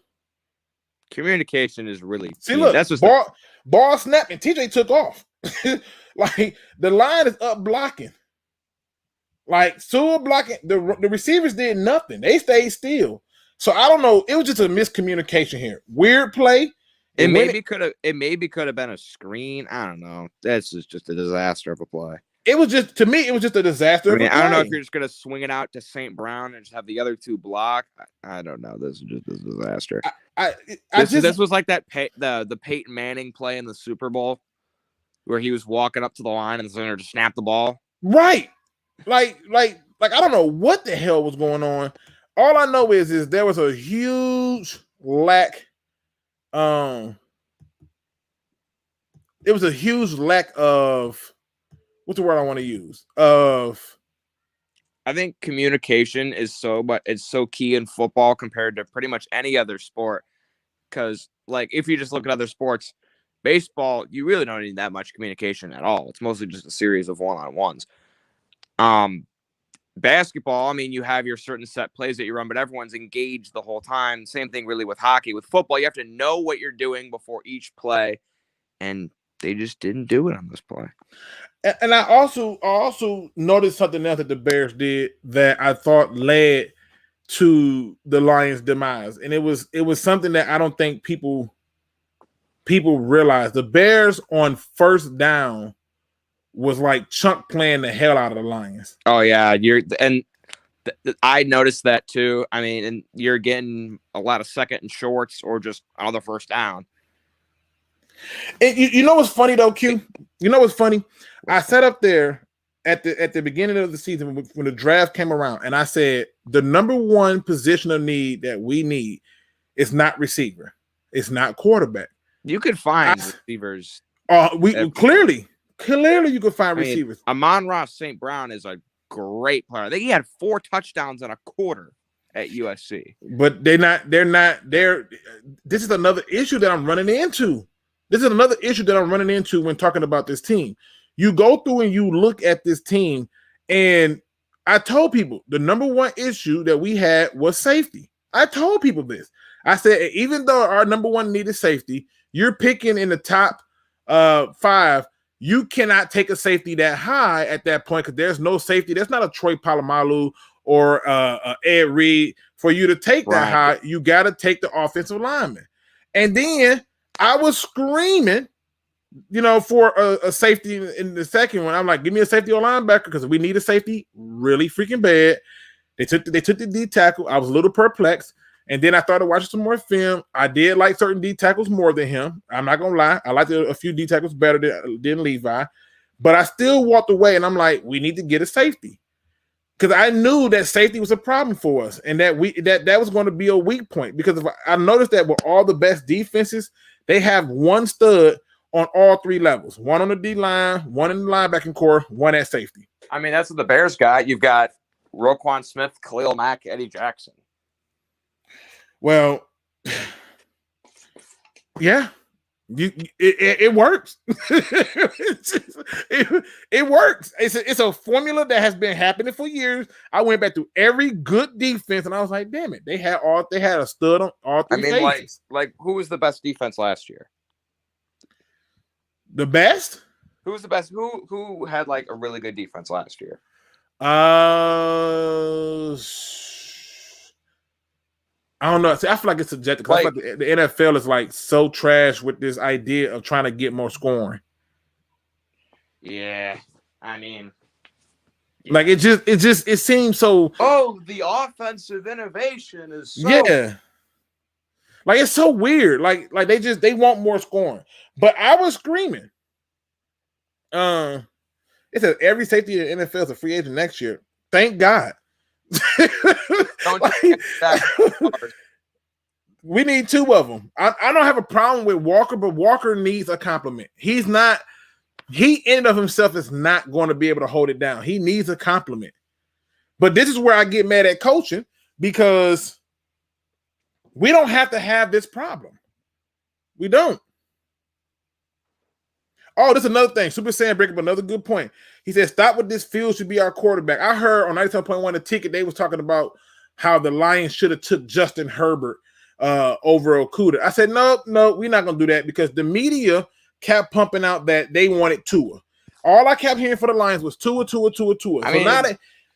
communication is really see. Look, that's just ball snap, and TJ took off. Like the line is up blocking. Like Sewell blocking. The receivers did nothing. They stayed still. So I don't know. It was just a miscommunication here. Weird play. It maybe could have been a screen. I don't know. That's just a disaster of a play. It was just, to me, it was just a disaster. I don't know if you're just going to swing it out to St. Brown and just have the other 2 block. I don't know. This is just a disaster. This was like that the Peyton Manning play in the Super Bowl where he was walking up to the line and the center to snap the ball. Right. like I don't know what the hell was going on. All I know is there was a huge lack. It was a huge lack of what's the word I want to use? I think communication is it's so key in football compared to pretty much any other sport. Because, like, if you just look at other sports, baseball, you really don't need that much communication at all. It's mostly just a series of one-on-ones. Basketball, I mean, you have your certain set plays that you run, but everyone's engaged the whole time. Same thing really with hockey. With football, you have to know what you're doing before each play, and they just didn't do it on this play. And I also noticed something else that the Bears did that I thought led to the Lions' demise, and it was something that I don't think people realize. The Bears on first down was like chunk playing the hell out of the Lions. Oh yeah, I noticed that too. I mean, and you're getting a lot of second and shorts or just another first down. And you know what's funny though, Q? You know what's funny? I sat up there at the beginning of the season when the draft came around, and I said the number one position of need that we need is not receiver, it's not quarterback. You could find receivers. Clearly you could find receivers. Amon-Ra St. Brown is a great player. I think he had 4 touchdowns and a quarter at USC. But they're not there. This is another issue that I'm running into. When talking about this team. You go through and you look at this team, and I told people the number one issue that we had was safety. I told people this. I said, even though our number one need is safety, you're picking in the top 5. You cannot take a safety that high at that point because there's no safety. There's not a Troy Polamalu or Ed Reed for you to take that high. You got to take the offensive lineman. And then I was screaming, for a safety in the second one. I'm like, give me a safety or linebacker because we need a safety really freaking bad. They took the D tackle. I was a little perplexed. And then I started watching some more film. I did like certain D tackles more than him. I'm not going to lie. I liked a few D tackles better than Levi. But I still walked away, and I'm like, we need to get a safety. Because I knew that safety was a problem for us and that that was going to be a weak point. Because if I noticed that with all the best defenses, they have one stud on all 3 levels. One on the D-line, one in the linebacking core, one at safety. I mean, that's what the Bears got. You've got Roquan Smith, Khalil Mack, Eddie Jackson. Well, yeah, it works. it works. It's a formula that has been happening for years. I went back to every good defense, and I was like, damn it, they had a stud on all 3 phases. like who was the best defense last year? The best? Who was the best? Who had like a really good defense last year? I don't know. See, I feel like it's subjective. I feel like the NFL is like so trash with this idea of trying to get more scoring. Yeah, I mean, like it seems so. Oh, the offensive innovation is so. Yeah. Like it's so weird. Like they want more scoring. But I was screaming. It says every safety in the NFL is a free agent next year. Thank God. We need 2 of them. I don't have a problem with Walker, but Walker needs a compliment. He in and of himself is not going to be able to hold it down. He needs a compliment. But this is where I get mad at coaching because we don't have to have this problem. We don't. Oh, this is another thing. Super Saiyan break up another good point. He said, stop with this. Field should be our quarterback. I heard on 97.1 the ticket, they was talking about how the Lions should have took Justin Herbert over Okudah. I said, no, we're not going to do that because the media kept pumping out that they wanted Tua. All I kept hearing for the Lions was Tua.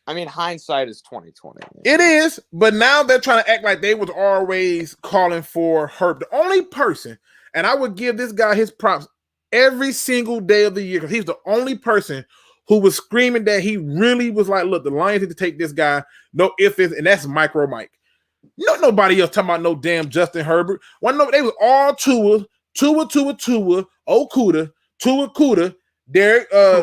I mean, hindsight is 2020. It is, but now they're trying to act like they was always calling for Herb. The only person, and I would give this guy his props every single day of the year because he's the only person who was screaming that he really was like, look, the Lions need to take this guy. No ifs, and that's Micro Mike. Nobody else talking about no damn Justin Herbert. No, they was all Tua, Okudah,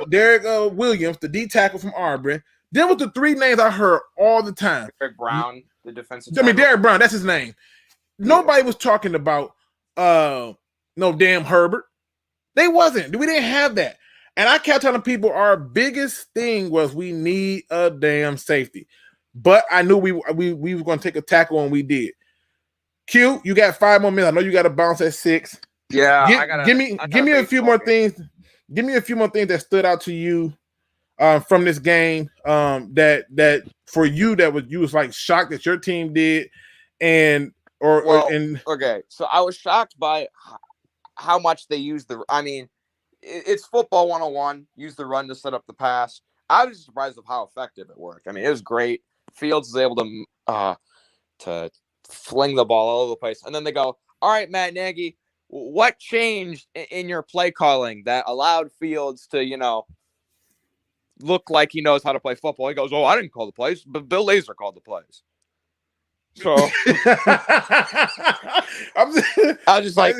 Derek Williams, the D tackle from Auburn, Them was the three names I heard all the time. Derek Brown, the defensive. Derek Brown, that's his name. Nobody was talking about no damn Herbert. They wasn't. We didn't have that. And I kept telling people our biggest thing was we need a damn safety. But I knew we were going to take a tackle, and we did. Q, you got 5 more minutes. I know you got to bounce at 6. Yeah, give me a few more things. Give me a few more things that stood out to you from this game. That for you you was like shocked that your team did, okay. So I was shocked by how much they used the. I mean, it's football 101. Use the run to set up the pass. I was surprised of how effective it worked. I mean, it was great. Fields was able to fling the ball all over the place, and then they go, "All right, Matt Nagy, what changed in your play calling that allowed Fields to, look like he knows how to play football?" He goes, "Oh, I didn't call the plays, but Bill Lazor called the plays." So I was just like,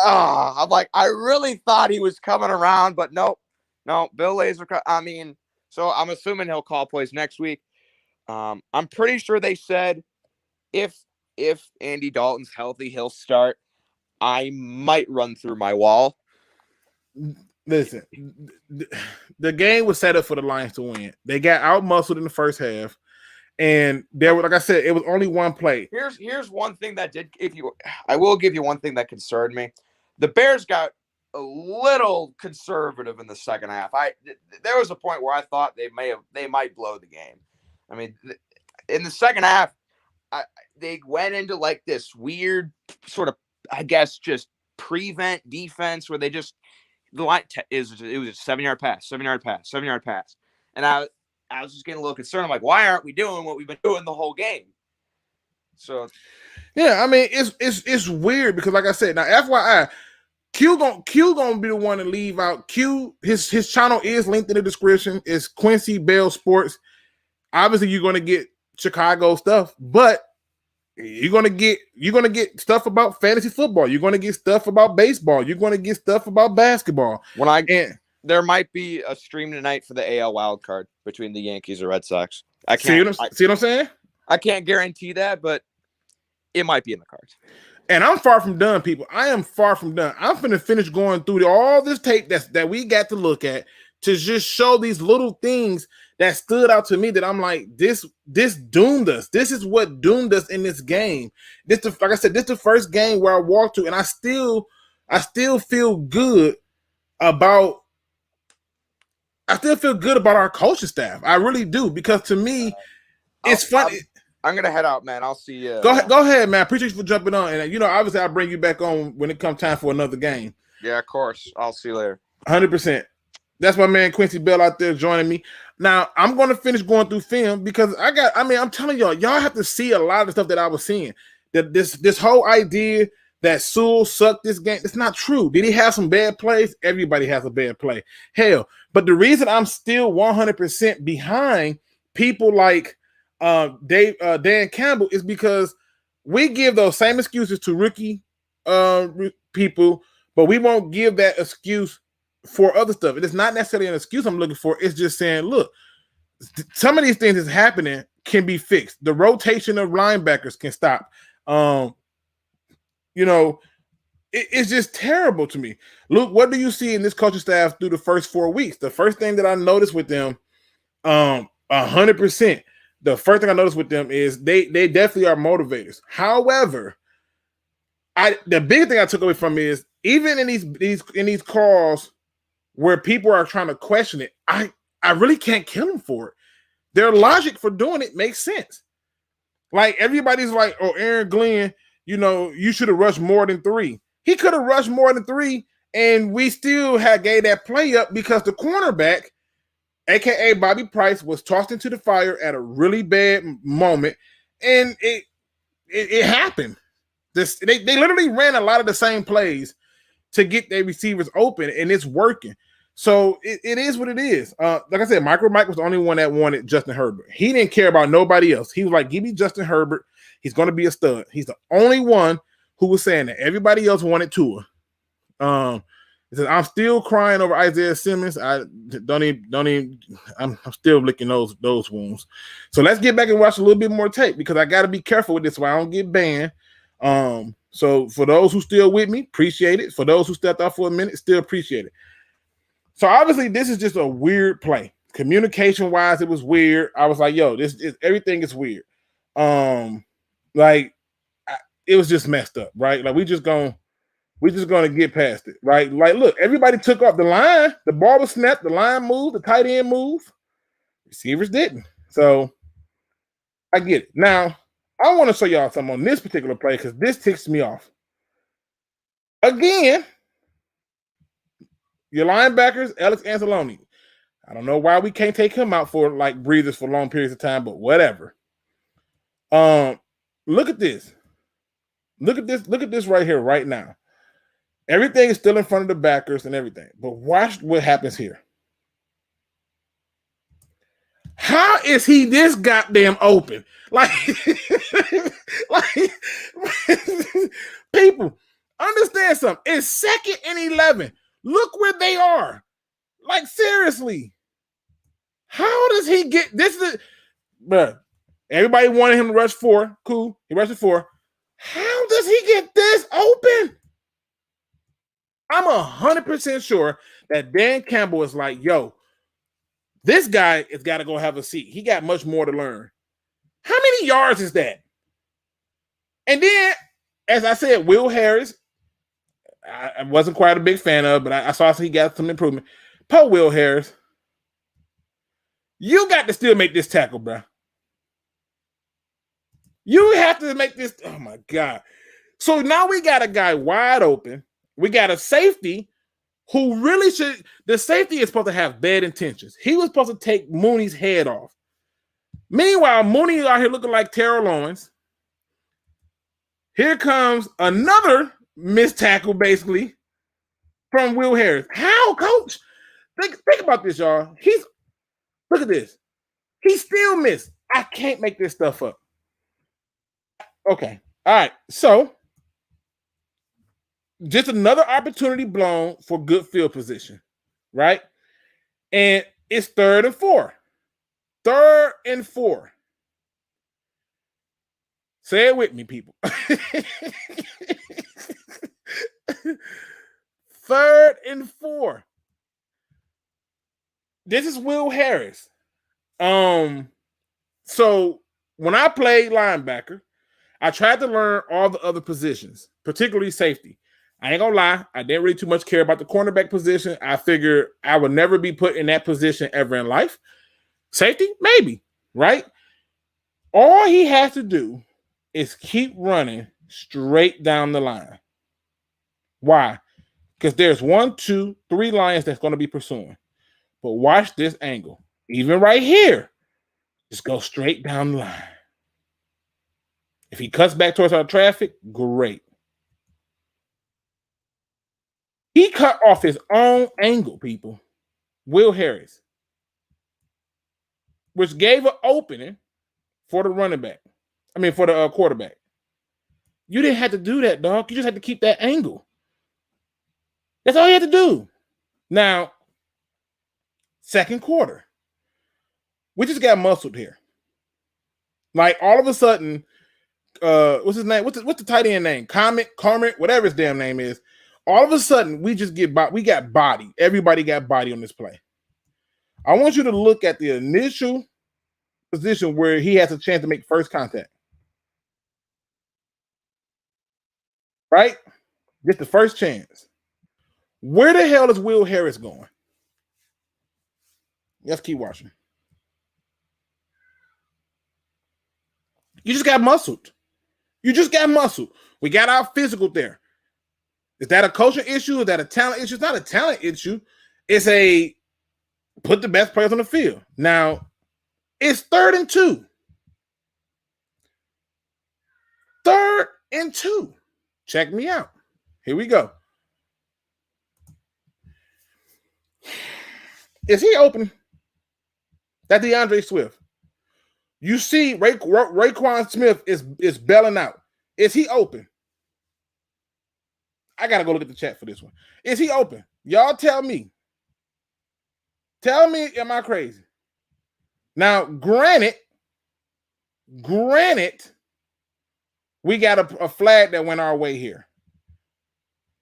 I'm like, I really thought he was coming around, but no, Bill Lazor. I mean, so I'm assuming he'll call plays next week. I'm pretty sure they said if Andy Dalton's healthy, he'll start. I might run through my wall. Listen, the game was set up for the Lions to win. They got out-muscled in the first half, and there was, like I said, it was only one play. Here's one thing that I will give you one thing that concerned me. The Bears got a little conservative in the second half. There was a point where I thought they might blow the game. I mean, in the second half, they went into like this weird sort of, I guess, just prevent defense where they just it was a 7-yard pass, 7-yard pass, 7-yard pass, and I was just getting a little concerned. I'm like, why aren't we doing what we've been doing the whole game? So, yeah, I mean, it's weird because, like I said, now FYI, Q gonna be the one to leave out. Q, his channel is linked in the description. It's Quincy Bell Sports. Obviously, you're gonna get Chicago stuff, but you're gonna get stuff about fantasy football. You're gonna get stuff about baseball. You're gonna get stuff about basketball. There might be a stream tonight for the AL wild card between the Yankees or Red Sox. See what I'm saying? I can't guarantee that, but it might be in the cards. And I'm far from done, people. I am far from done. I'm finna finish going through all this tape that we got to look at to just show these little things that stood out to me that I'm like, this doomed us. This is what doomed us in this game. Like I said, this is the first game where I walked to, and I still feel good about. I still feel good about our coaching staff. I really do, because to me, it's funny. I'm gonna head out, man. I'll see you. Go ahead, man. I appreciate you for jumping on, and obviously I'll bring you back on when it comes time for another game. Yeah, of course. I'll see you later. 100%. That's my man Quincy Bell out there joining me. Now, I'm going to finish going through film because I'm telling y'all have to see a lot of the stuff that I was seeing. That this whole idea that Sewell sucked this game, it's not true. Did he have some bad plays? Everybody has a bad play. Hell, but the reason I'm still 100% behind people like Dan Campbell is because we give those same excuses to rookie people, but we won't give that excuse for other stuff. It is not necessarily an excuse I'm looking for. It's just saying, look, some of these things that's happening can be fixed. The rotation of linebackers can stop. It's just terrible to me. Luke, what do you see in this coaching staff through the first 4 weeks? The first thing that I noticed with them, 100%, the first thing I noticed with them is they definitely are motivators. However, the big thing I took away from is even in these calls where people are trying to question it, I really can't kill them for it. Their logic for doing it makes sense. Like everybody's like, oh, Aaron Glenn, you should have rushed more than 3. He could have rushed more than 3, and we still had gave that play up because the cornerback, aka Bobby Price, was tossed into the fire at a really bad moment, and it happened. They literally ran a lot of the same plays to get their receivers open, and it's working. So it is what it is. Like I said, Micro Mike was the only one that wanted Justin Herbert. He didn't care about nobody else. He was like, give me Justin Herbert. He's going to be a stud. He's the only one who was saying that. Everybody else wanted Tua. It says, I'm still crying over Isaiah Simmons. I don't even. I'm still licking those wounds. So let's get back and watch a little bit more tape because I got to be careful with this so I don't get banned. So for those who still with me, appreciate it. For those who stepped off for a minute, still appreciate it. So obviously this is just a weird play. Communication wise, it was weird. I was like, yo, everything is weird. It was just messed up, right? Like we're just gonna get past it, right? Like, look, everybody took off the line. The ball was snapped. The line moved. The tight end moved. Receivers didn't. So I get it. Now, I want to show y'all something on this particular play because this ticks me off. Again, your linebackers, Alex Anzalone. I don't know why we can't take him out for like breathers for long periods of time, but whatever. Look at this. Look at this right here, right now. Everything is still in front of the backers and everything. But watch what happens here. How is he this goddamn open? Like people, understand something. It's 2nd and 11. Look where they are. Like, seriously. How does he get this? Bruh, everybody wanted him to rush 4. Cool. He rushed 4. How does he get this open? I'm 100% sure that Dan Campbell is like, yo, this guy has got to go have a seat. He got much more to learn. How many yards is that? And then, as I said, Will Harris, I wasn't quite a big fan of, but I saw he got some improvement. Poor Will Harris. You got to still make this tackle, bro. You have to make this. Oh, my God. So now we got a guy wide open. We got a safety who really should. The safety is supposed to have bad intentions. He was supposed to take Mooney's head off. Meanwhile, Mooney out here looking like Terrell Owens. Here comes another missed tackle, basically, from Will Harris. How, coach? Think about this, y'all. Look at this. He still missed. I can't make this stuff up. Okay. All right. So, just another opportunity blown for good field position, right? And it's 3rd and 4. 3rd and 4. Say it with me, people. 3rd and 4. This is Will Harris. So when I played linebacker, I tried to learn all the other positions, particularly safety. I ain't gonna lie, I didn't really too much care about the cornerback position. I figured I would never be put in that position ever in life. Safety, maybe, right? All he has to do is keep running straight down the line. Why? Because there's 1, 2, 3 lions that's going to be pursuing. But watch this angle. Even right here, just go straight down the line. If he cuts back towards our traffic, great. He cut off his own angle, people. Will Harris. Which gave an opening for the running back. For the quarterback. You didn't have to do that, dog. You just had to keep that angle. That's all you had to do. Now, 2nd quarter. We just got muscled here. Like, all of a sudden, what's his name? What's the tight end name? Carmit, whatever his damn name is. All of a sudden, we got body. Everybody got body on this play. I want you to look at the initial position where he has a chance to make first contact. Right? Just the first chance. Where the hell is Will Harris going? Let's keep watching. You just got muscled. We got our physical there. Is that a coaching issue? Is that a talent issue? It's not a talent issue. It's a put the best players on the field. Now, it's 3rd and 2. 3rd and 2. Check me out. Here we go. Is he open? That's DeAndre Swift. You see Raekwon Smith is bailing out. Is he open? I got to go look at the chat for this one. Is he open? Y'all tell me. Tell me, am I crazy? Now, granted, we got a flag that went our way here.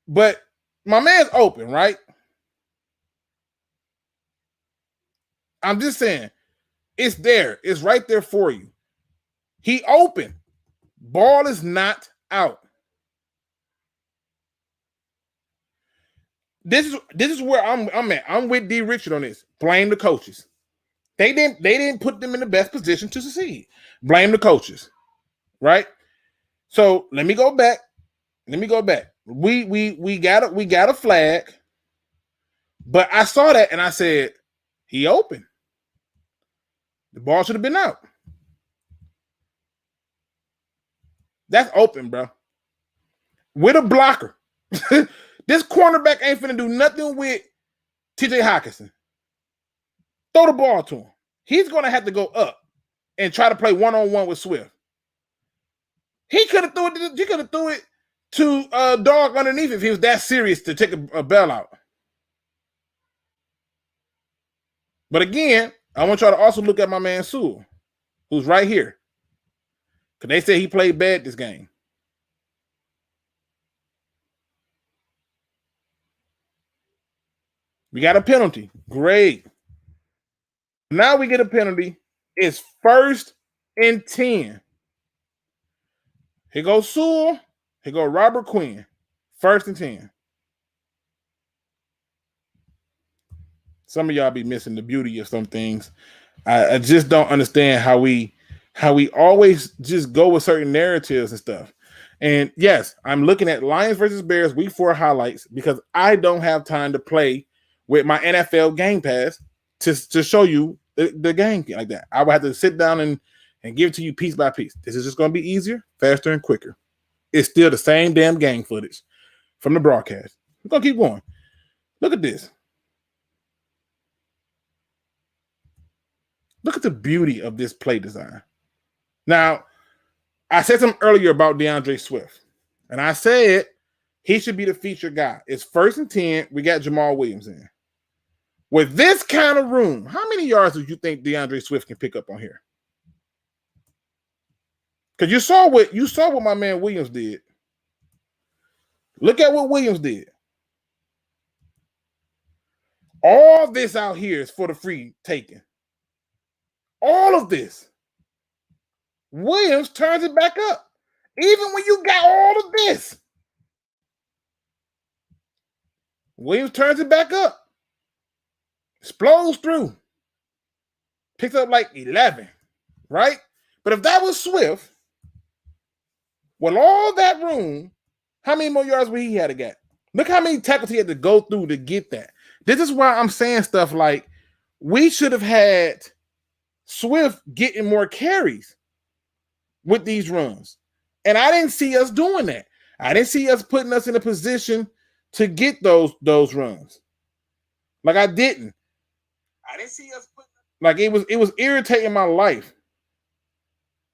But my man's open, right? I'm just saying, it's there. It's right there for you. He open. Ball is not out. This is where I'm at. I'm with D. Richard on this. Blame the coaches. They didn't put them in the best position to succeed. Blame the coaches. Right? So let me go back. We got a flag, but I saw that and I said, he open. The ball should have been out. That's open, bro. With a blocker. This cornerback ain't finna do nothing with TJ Hockenson. Throw the ball to him. He's gonna have to go up and try to play one-on-one with Swift. He could have threw it to Dog underneath if he was that serious to take a bell out. But again, I want y'all to also look at my man Sewell, who's right here. Because they say he played bad this game. We got a penalty. Great. Now we get a penalty. It's 1st and 10. Here goes Sewell. Here goes Robert Quin. 1st and 10. Some of y'all be missing the beauty of some things. I just don't understand how we always just go with certain narratives and stuff. And yes, I'm looking at Lions versus Bears week 4 highlights because I don't have time to play with my NFL Game Pass to show you the game like that. I would have to sit down and give it to you piece by piece. This is just going to be easier, faster, and quicker. It's still the same damn game footage from the broadcast. We're going to keep going. Look at this. Look at the beauty of this play design. Now, I said something earlier about DeAndre Swift, and I said he should be the featured guy. It's 1st and 10. We got Jamal Williams in. With this kind of room, how many yards do you think DeAndre Swift can pick up on here? Because you saw what my man Williams did. Look at what Williams did. All this out here is for the free taking. All of this. Williams turns it back up. Even when you got all of this. Williams turns it back up. Explodes through. Picks up like 11. Right? But if that was Swift, with all that room, how many more yards would he have to get? Look how many tackles he had to go through to get that. This is why I'm saying stuff like we should have had Swift getting more carries with these runs. And I didn't see us doing that. I didn't see us putting us in a position to get those runs. Like I didn't. I didn't see us putting like it was irritating my life.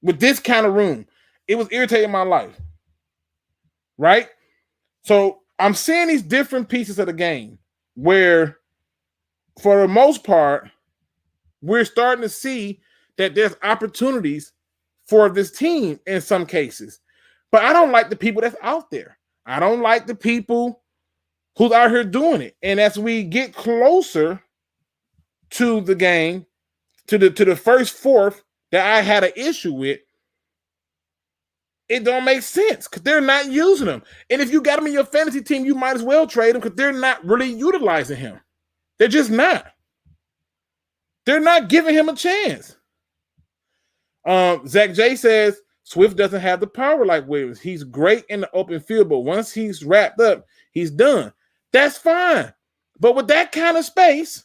With this kind of room, it was irritating my life. Right? So I'm seeing these different pieces of the game where, for the most part, we're starting to see that there's opportunities for this team in some cases. But I don't like the people that's out there. I don't like the people who's out here doing it. And as we get closer to the game, to the first fourth that I had an issue with, it don't make sense because they're not using them. And if you got him in your fantasy team, you might as well trade him because they're not really utilizing him. They're just not. They're not giving him a chance. Zach J says Swift doesn't have the power like Williams. He's great in the open field, but once he's wrapped up, he's done. That's fine. But with that kind of space,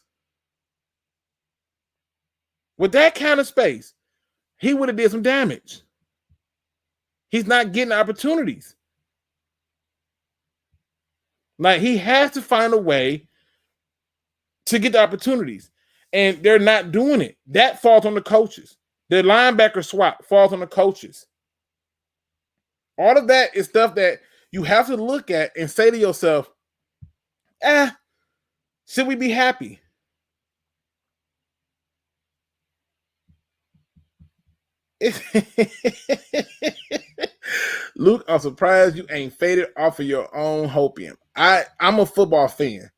he would have did some damage. He's not getting opportunities. Like, he has to find a way to get the opportunities. And they're not doing it. That falls on the coaches. The linebacker swap falls on the coaches. All of that is stuff that you have to look at and say to yourself, Should we be happy? Luke, I'm surprised you ain't faded off of your own hopium. I'm a football fan,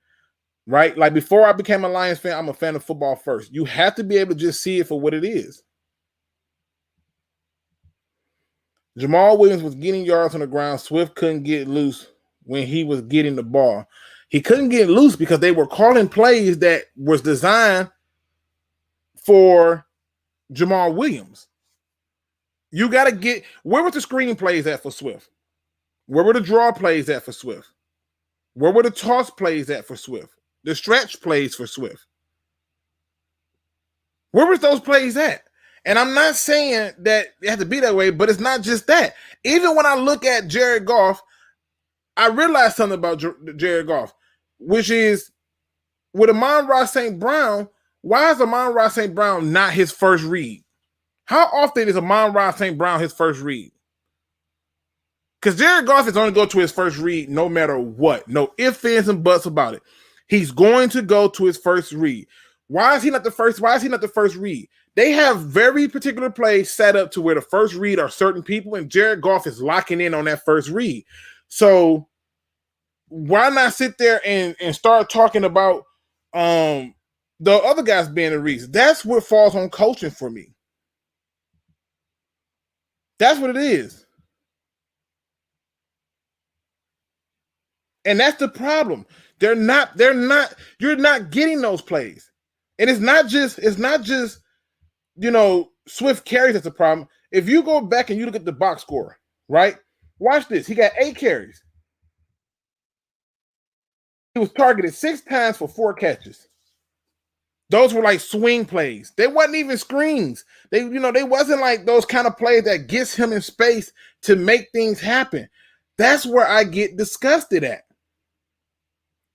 right? Like before I became a Lions fan, I'm a fan of football first. You have to be able to just see it for what it is. Jamal Williams was getting yards on the ground. Swift couldn't get loose when he was getting the ball. He couldn't get loose because they were calling plays that was designed for Jamal Williams. You got to get – where were the screen plays at for Swift? Where were the draw plays at for Swift? Where were the toss plays at for Swift? The stretch plays for Swift? Where were those plays at? And I'm not saying that it has to be that way, but it's not just that. Even when I look at Jared Goff, I realized something about Jared Goff, which is with Amon-Ra St. Brown, why is Amon-Ra St. Brown not his first read? How often is Amon-Ra St. Brown his first read? Because Jared Goff is going to go to his first read no matter what. No ifs, ands, and buts about it. He's going to go to his first read. Why is he not the first? Why is he not the first read? They have very particular plays set up to where the first read are certain people, and Jared Goff is locking in on that first read. So why not sit there and start talking about the other guys being the reason? That's what falls on coaching for me. That's what it is. And that's the problem. You're not getting those plays. And it's not just, Swift carries that's a problem. If you go back and you look at the box score, right? Watch this. He got 8 carries. He was targeted 6 times for 4 catches. Those were like swing plays. They wasn't even screens. They wasn't like those kind of plays that gets him in space to make things happen. That's where I get disgusted at.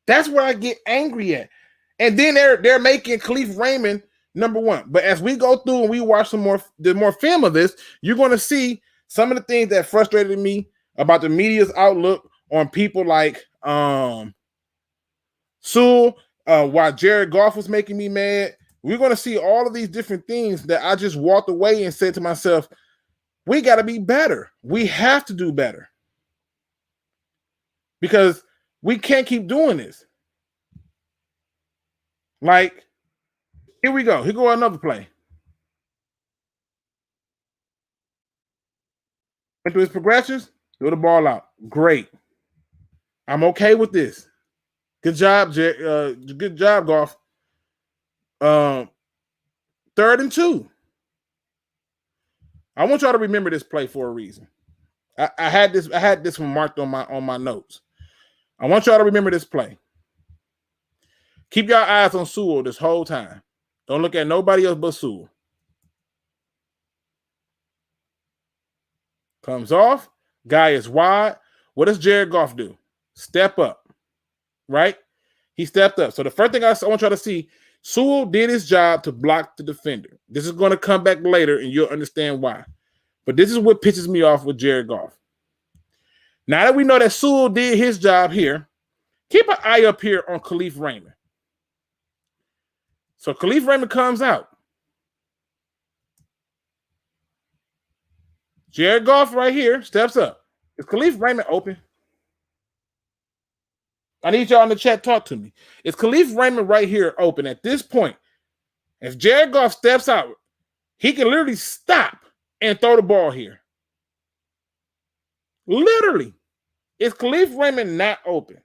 That's where I get angry at. And then they're making Khalif Raymond number 1. But as we go through and we watch the more film of this, you're going to see some of the things that frustrated me about the media's outlook on people like Sewell, why Jared Goff was making me mad. We're going to see all of these different things that I just walked away and said to myself, we got to be better. We have to do better. Because we can't keep doing this. Like, here we go. Here go another play. Went through his progressions, threw the ball out. Great. I'm okay with this. Good job, good job, Goff. 3rd and 2. I want y'all to remember this play for a reason. I had this one marked on my notes. I want y'all to remember this play. Keep your eyes on Sewell this whole time. Don't look at nobody else but Sewell. Comes off. Guy is wide. What does Jared Goff do? Step up. Right? He stepped up. So the first thing I want y'all to see, Sewell did his job to block the defender. This is going to come back later, and you'll understand why. But this is what pisses me off with Jared Goff. Now that we know that Sewell did his job here, keep an eye up here on Khalif Raymond. So Khalif Raymond comes out. Jared Goff right here steps up. Is Khalif Raymond open? I need y'all in the chat talk to me. Is Khalif Raymond right here open at this point? If Jared Goff steps out, he can literally stop and throw the ball here. Literally. Is Khalif Raymond not open?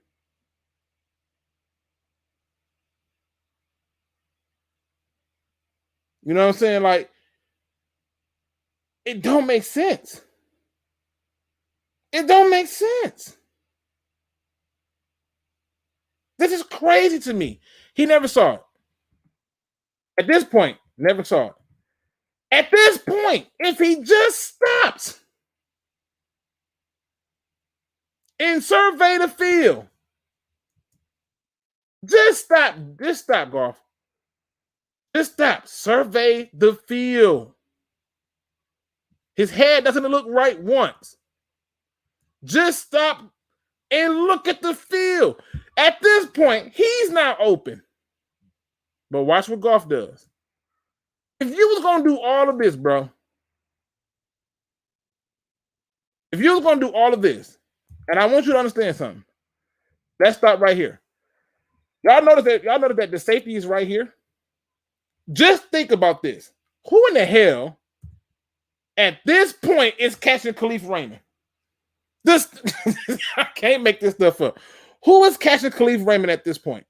You know what I'm saying? Like, it don't make sense. It don't make sense. This is crazy to me. He never saw it. At this point, never saw it. At this point, if he just stops and survey the field, just stop, Goff. Just stop. Survey the field. His head doesn't look right once. Just stop and look at the field. At this point, he's not open. But watch what Goff does. If you was going to do all of this, bro, if you was going to do all of this, and I want you to understand something. Let's stop right here. Y'all notice that the safety is right here? Just think about this. Who in the hell at this point is catching Khalif Raymond? This I can't make this stuff up. Who is catching Khalif Raymond at this point?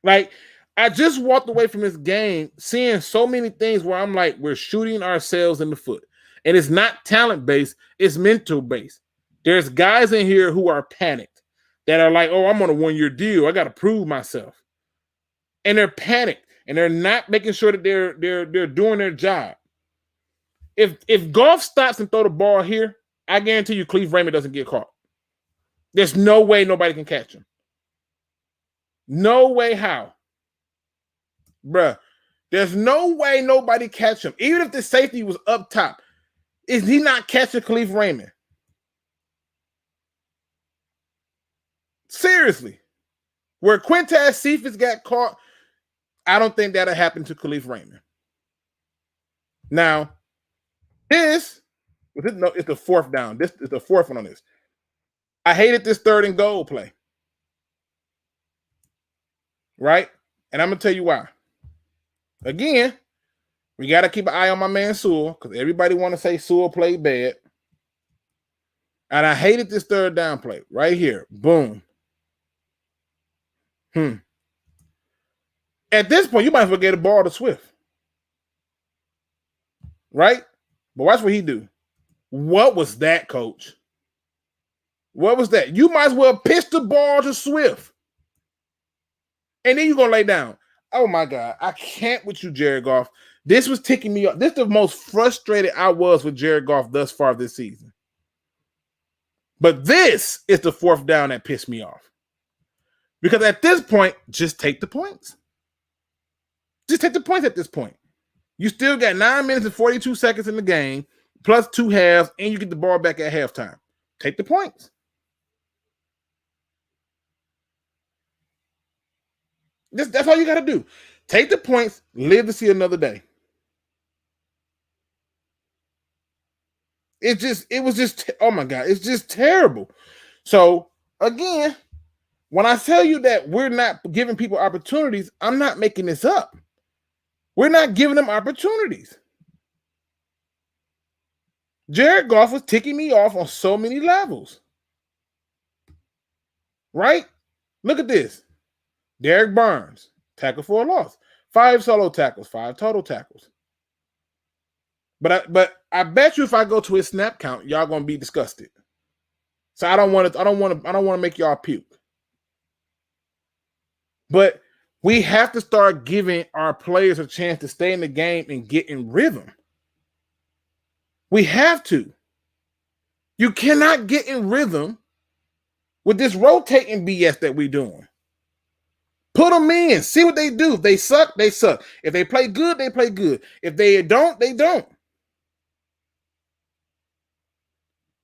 Like, I just walked away from this game seeing so many things where I'm like, we're shooting ourselves in the foot. And it's not talent-based, it's mental-based. There's guys in here who are panicked, that are like, oh, I'm on a one-year deal. I got to prove myself. And they're panicked, and they're not making sure that they're doing their job. If Goff stops and throw the ball here, I guarantee you Khalif Raymond doesn't get caught. There's no way nobody can catch him. No way how. Bruh, there's no way nobody catch him. Even if the safety was up top, is he not catching Khalif Raymond? Seriously. Where Quintez Cephas got caught, I don't think that'll happen to Khalif Raymond. Now, it's the fourth down. This is the fourth one on this. I hated this 3rd and goal play. Right? And I'm going to tell you why. Again, we got to keep an eye on my man Sewell, because everybody want to say Sewell played bad. And I hated this 3rd down play right here. Boom. At this point, you might as well get a ball to Swift. Right? But watch what he do. What was that, coach? What was that? You might as well pitch the ball to Swift. And then you're going to lay down. Oh, my God. I can't with you, Jared Goff. This was ticking me off. This is the most frustrated I was with Jared Goff thus far this season. But this is the 4th down that pissed me off. Because at this point, just take the points. Just take the points at this point. You still got 9 minutes and 42 seconds in the game, plus 2 halves, and you get the ball back at halftime. Take the points. That's all you got to do. Take the points, live to see another day. It was just, oh my God, it's just terrible. So, again, when I tell you that we're not giving people opportunities, I'm not making this up. We're not giving them opportunities. Jared Goff was ticking me off on so many levels. Right? Look at this. Derek Barnes, tackle for a loss. 5 solo tackles, 5 total tackles. But I bet you if I go to his snap count, y'all gonna be disgusted. So I don't want to make y'all puke. But we have to start giving our players a chance to stay in the game and get in rhythm. We have to. You cannot get in rhythm with this rotating BS that we're doing. Put them in. See what they do. If they suck, they suck. If they play good, they play good. If they don't, they don't.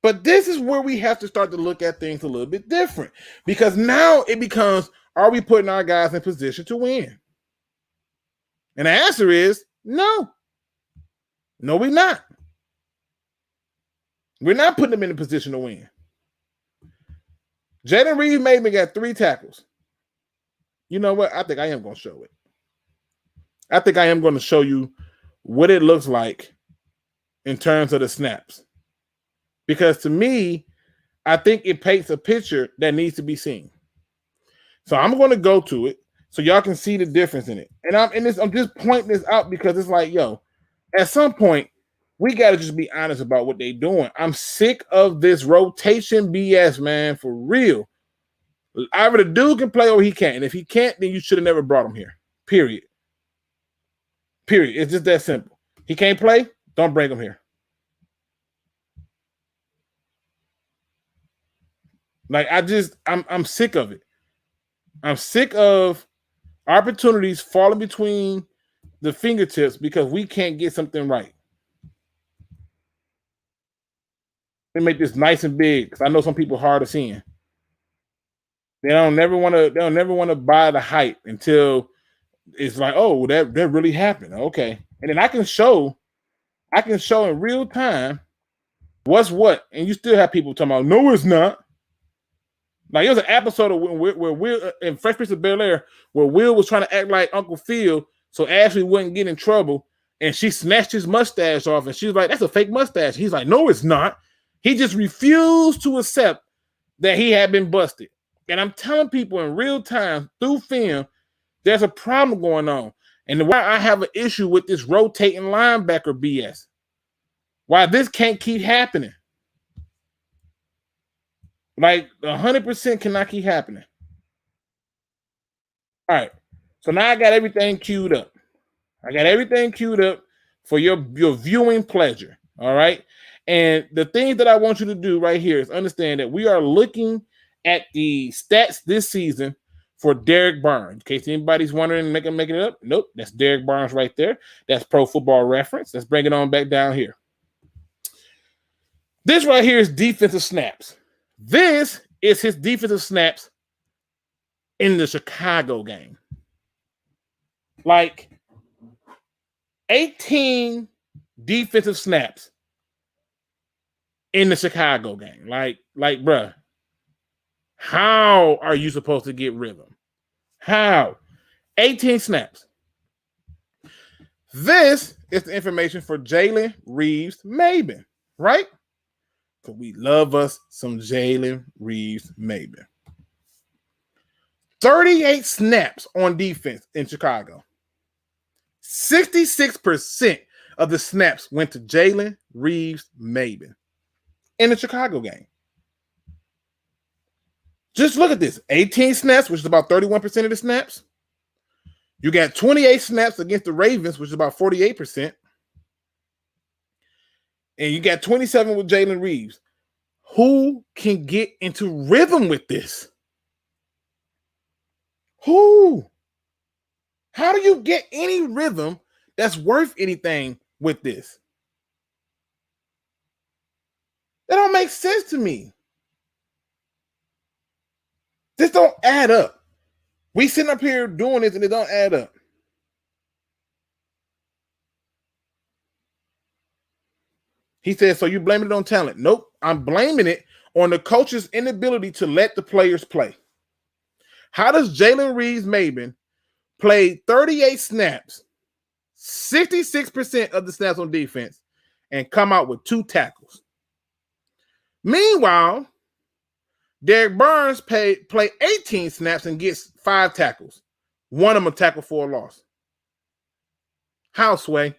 But this is where we have to start to look at things a little bit different. Because now it becomes, are we putting our guys in position to win? And the answer is no. No, we're not. We're not putting them in a position to win. Jaden Reed-Maybin got 3 tackles. You know what? I think I am going to show it. I think I am going to show you what it looks like in terms of the snaps. Because to me, I think it paints a picture that needs to be seen. So I'm going to go to it so y'all can see the difference in it. And I'm just pointing this out because it's like, yo, at some point, we got to just be honest about what they're doing. I'm sick of this rotation BS, man, for real. Either the dude can play or he can't. And if he can't, then you should have never brought him here. Period. It's just that simple. He can't play, don't bring him here. Like, I'm sick of it. I'm sick of opportunities falling between the fingertips because we can't get something right. Let me make this nice and big because I know some people are hard of seeing. They'll never want to buy the hype until it's like, oh, that really happened. Okay. And then I can show in real time what's what. And you still have people talking about, no, it's not. Like, there was an episode of where Will in Fresh Prince of Bel-Air where Will was trying to act like Uncle Phil so Ashley wouldn't get in trouble. And she snatched his mustache off. And she was like, that's a fake mustache. He's like, no, it's not. He just refused to accept that he had been busted. And I'm telling people in real time through film, there's a problem going on. And why I have an issue with this rotating linebacker BS. Why this can't keep happening. Like 100% cannot keep happening. All right. So now I got everything queued up. I got everything queued up for your viewing pleasure. All right. And the thing that I want you to do right here is understand that we are looking at the stats this season for Derek Barnes. In case anybody's wondering, making it up. Nope. That's Derek Barnes right there. That's Pro Football Reference. Let's bring it on back down here. This right here is defensive snaps. This is his defensive snaps in the Chicago game. Like 18 defensive snaps in the Chicago game. Like, bruh, how are you supposed to get rhythm? How? 18 snaps. This is the information for Jalen Reeves-Maybin, right? Because we love us some Jalen Reeves-Maybin. 38 snaps on defense in Chicago. 66% of the snaps went to Jalen Reeves-Maybin in the Chicago game. Just look at this. 18 snaps, which is about 31% of the snaps. You got 28 snaps against the Ravens, which is about 48%. And you got 27 with Jalen Reeves. Who can get into rhythm with this? Who? How do you get any rhythm that's worth anything with this? That don't make sense to me. This don't add up. We sitting up here doing this and it don't add up. He says, so you blaming it on talent? Nope. I'm blaming it on the coach's inability to let the players play. How does Jalen Reeves-Maybin play 38 snaps, 66% of the snaps on defense, and come out with 2 tackles? Meanwhile, Derek Barnes play 18 snaps and gets 5 tackles. One of them a tackle for a loss. How, Sway?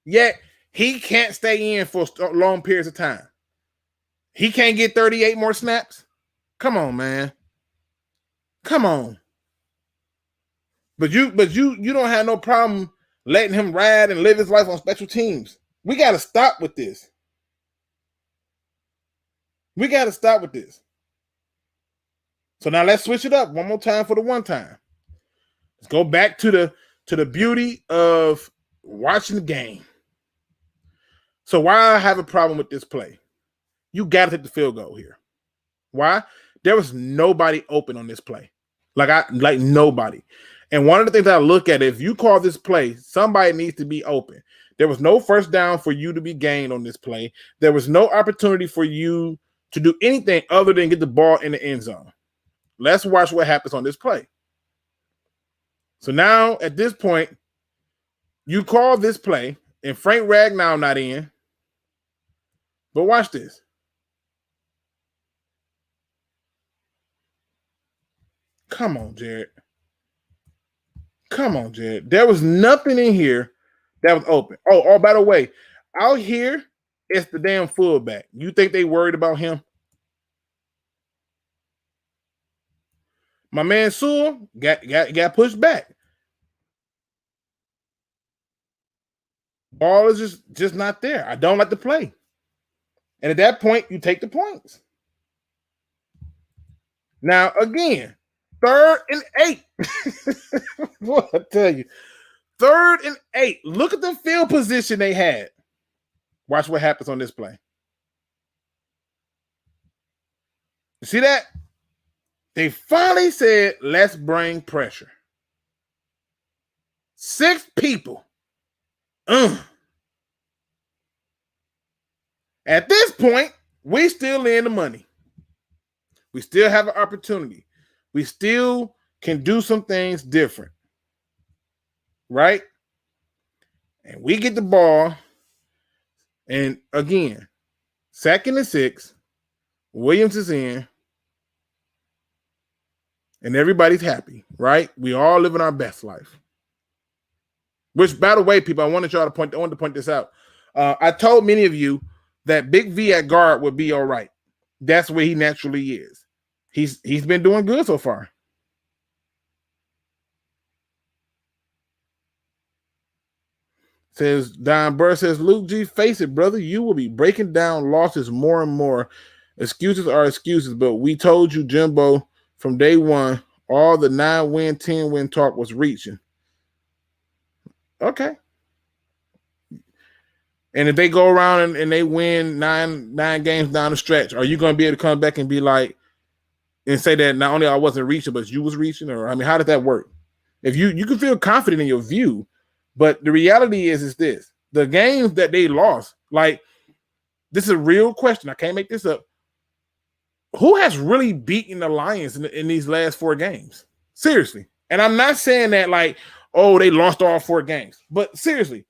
Yet he can't stay in for long periods of time. He can't get 38 more snaps? Come on, man. Come on. But you don't have no problem letting him ride and live his life on special teams. We got to stop with this. We got to stop with this. So now let's switch it up one more time for the one time. Let's go back to the beauty of watching the game. So why I have a problem with this play? You got to take the field goal here. Why? There was nobody open on this play. Like nobody. And one of the things I look at, if you call this play, somebody needs to be open. There was no first down for you to be gained on this play. There was no opportunity for you to do anything other than get the ball in the end zone. Let's watch what happens on this play. So now, at this point, you call this play, and Frank Ragnow not in. But watch this. Come on, Jared. Come on, Jared. There was nothing in here that was open. Oh, by the way, out here, it's the damn fullback. You think they worried about him? My man Sewell got pushed back. Ball is just not there. I don't like the play. And at that point, you take the points. Now, again, 3rd and 8. What I tell you. 3rd and 8. Look at the field position they had. Watch what happens on this play. You see that? They finally said, let's bring pressure. 6 people. At this point, we still in the money. We still have an opportunity. We still can do some things different. Right? And we get the ball. And again, 2nd and 6. Williams is in. And everybody's happy, right? We all living our best life. Which, by the way, people, I wanted to point this out. I told many of you that Big V at guard would be all right. That's where he naturally is. He's been doing good so far. Says Don Burr says, Luke G, face it, brother. You will be breaking down losses more and more. Excuses are excuses, but we told you, Jimbo, from day one, all the 9-win, 10-win talk was reaching. Okay. And if they go around and they win nine games down the stretch, are you going to be able to come back and be like, and say that not only I wasn't reaching, but you was reaching? Or, I mean, how did that work? If you can feel confident in your view, but the reality is this. The games that they lost, like, this is a real question. I can't make this up. Who has really beaten the Lions in these last 4 games? Seriously. And I'm not saying that like, oh, they lost all 4 games. But seriously,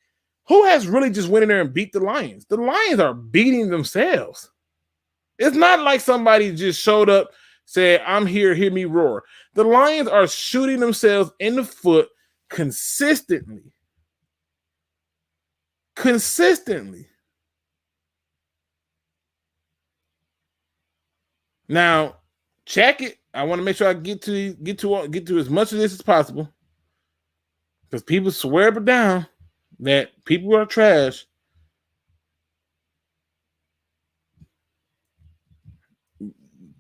who has really just went in there and beat the Lions? The Lions are beating themselves. It's not like somebody just showed up, said, I'm here, hear me roar. The Lions are shooting themselves in the foot consistently. Now, check it. I want to make sure I get to as much of this as possible, because people swear up and down that people are trash.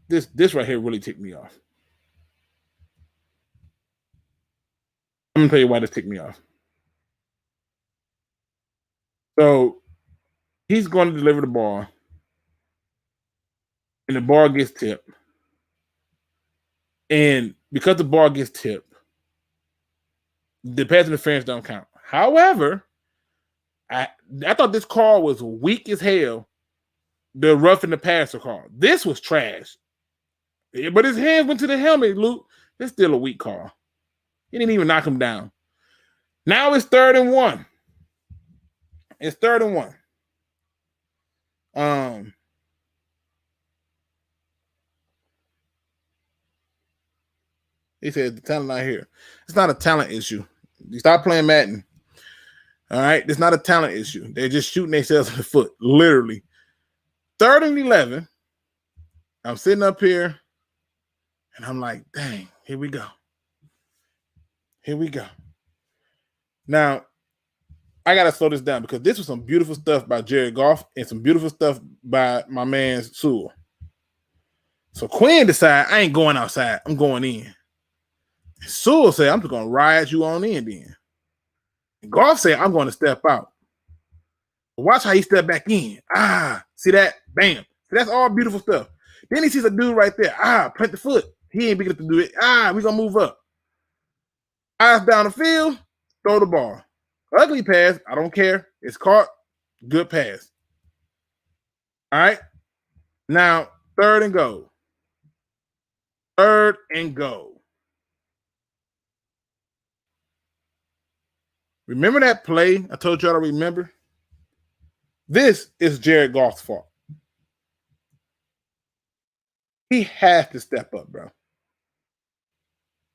This right here really ticked me off. I'm gonna tell you why this ticked me off. So he's going to deliver the ball, and the ball gets tipped. And because the ball gets tipped, the pass interference don't count. However, I thought this call was weak as hell. The roughing the passer call. This was trash. But his hands went to the helmet, Luke. It's still a weak call. He didn't even knock him down. Now it's 3rd and 1. It's 3rd and 1. He said the talent not here. It's not a talent issue. You stop playing Madden. All right? It's not a talent issue. They're just shooting themselves in the foot, literally. 3rd and 11. I'm sitting up here, and I'm like, dang, here we go. Now, I got to slow this down, because this was some beautiful stuff by Jared Goff and some beautiful stuff by my man Sewell. So Quin decided, I ain't going outside. I'm going in. Sewell said, I'm just going to ride you on in then. And Goff said, I'm going to step out. Watch how he stepped back in. See that? Bam. See, that's all beautiful stuff. Then he sees a dude right there. Plant the foot. He ain't big enough to do it. We're going to move up. Eyes down the field, throw the ball. Ugly pass, I don't care. It's caught. Good pass. All right. Now, 3rd and goal. 3rd and goal. Remember that play I told y'all to remember? This is Jared Goff's fault. He has to step up, bro.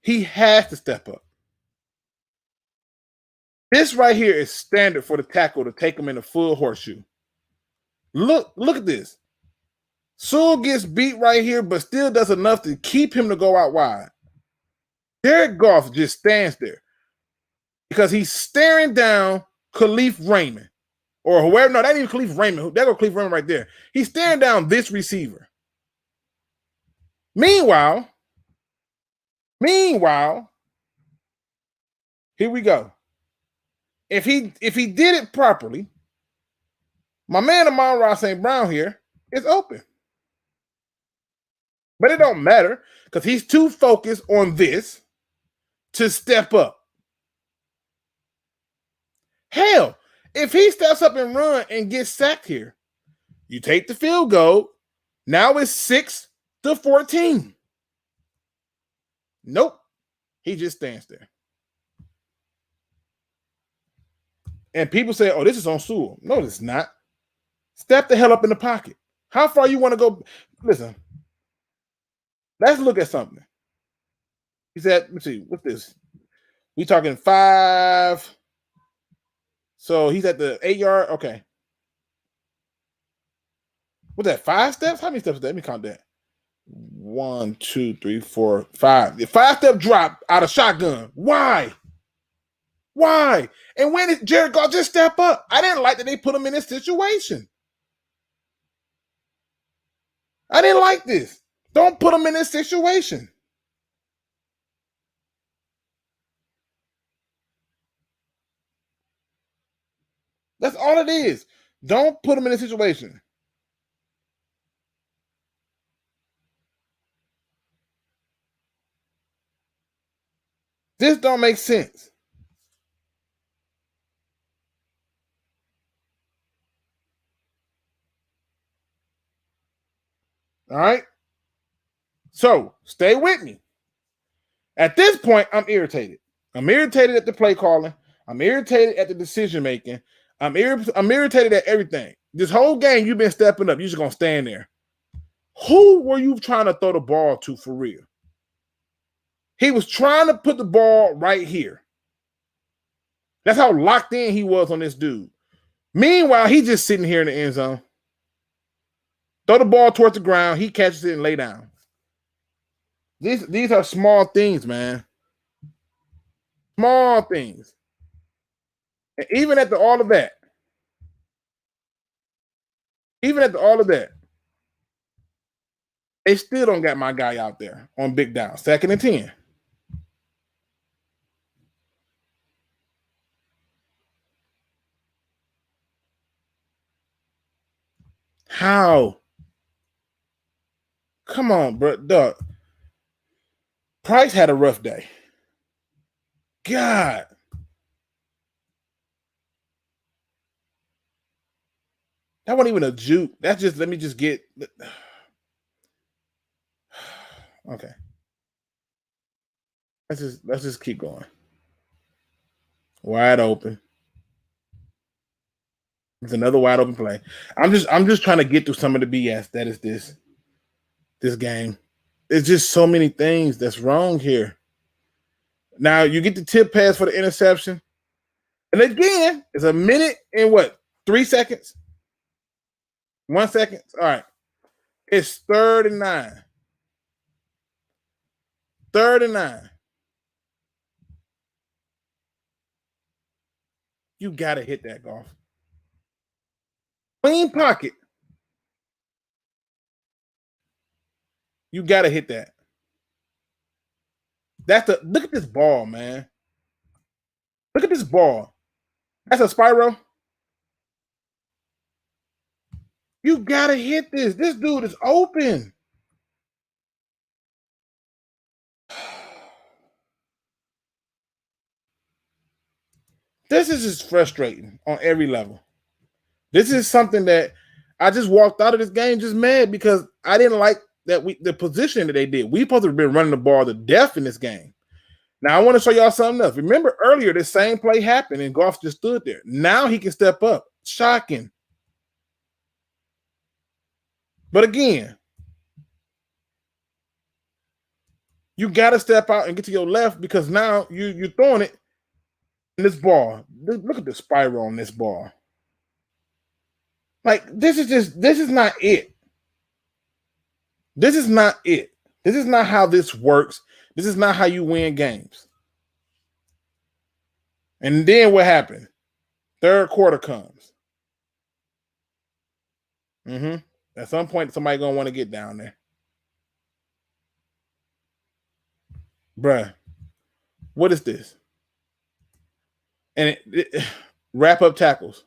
He has to step up. This right here is standard for the tackle to take him in a full horseshoe. Look at this. Sewell gets beat right here, but still does enough to keep him to go out wide. Jared Goff just stands there because he's staring down Khalif Raymond, or whoever. No, that ain't even Khalif Raymond. That go Khalif Raymond right there. He's staring down this receiver. Meanwhile, here we go. If he did it properly, my man Amon-Ra St. Brown here is open. But it don't matter because he's too focused on this to step up. Hell, if he steps up and run and gets sacked here, you take the field goal. Now it's 6-14. Nope. He just stands there. And people say, oh, this is on Sewell. No, it's not. Step the hell up in the pocket. How far you want to go? Listen, let's look at something. He said, let's see, what's this? We talking 5. So he's at the 8-yard. Okay. What's that? 5 steps? How many steps is that? Let me count that. 1, 2, 3, 4, 5. The 5-step drop out of shotgun. Why? Why? And when did Jared Goff just step up? I didn't like that they put him in this situation. I didn't like this. Don't put him in this situation. That's all it is. Don't put him in this situation. This don't make sense. All right? So, stay with me. At this point, I'm irritated. I'm irritated at the play calling. I'm irritated at the decision making. I'm irritated at everything. This whole game, you've been stepping up. You're just going to stand there. Who were you trying to throw the ball to for real? He was trying to put the ball right here. That's how locked in he was on this dude. Meanwhile, he's just sitting here in the end zone. Throw the ball towards the ground. He catches it and lay down. These are small things, man. Small things. And even after all of that, they still don't got my guy out there on big down. 2nd and 10. How? Come on, bro. Duh. Price had a rough day. God. That wasn't even a juke. That's just, let me just get. Okay. Let's just keep going. Wide open. It's another wide open play. I'm just trying to get through some of the BS that is this game. There's just so many things that's wrong here. Now you get the tip pass for the interception. And again, it's a minute and what? 3 seconds? 1 second? All right. It's 3rd and 9. 3rd and 9. You got to hit that, Goff. Clean pocket. You got to hit that. Look at this ball, man. Look at this ball. That's a spiral. You got to hit this. This dude is open. This is just frustrating on every level. This is something that I just walked out of this game just mad because I didn't like that the position that they did. We supposed to have been running the ball to death in this game. Now, I want to show y'all something else. Remember earlier, this same play happened and Goff just stood there. Now he can step up. Shocking. But again, you got to step out and get to your left because now you're throwing it in this ball. Look at the spiral on this ball. Like, this is not it. This is not it. This is not how this works. This is not how you win games. And then what happened? 3rd quarter comes. At some point, somebody going to want to get down there. Bruh, what is this? And wrap up tackles.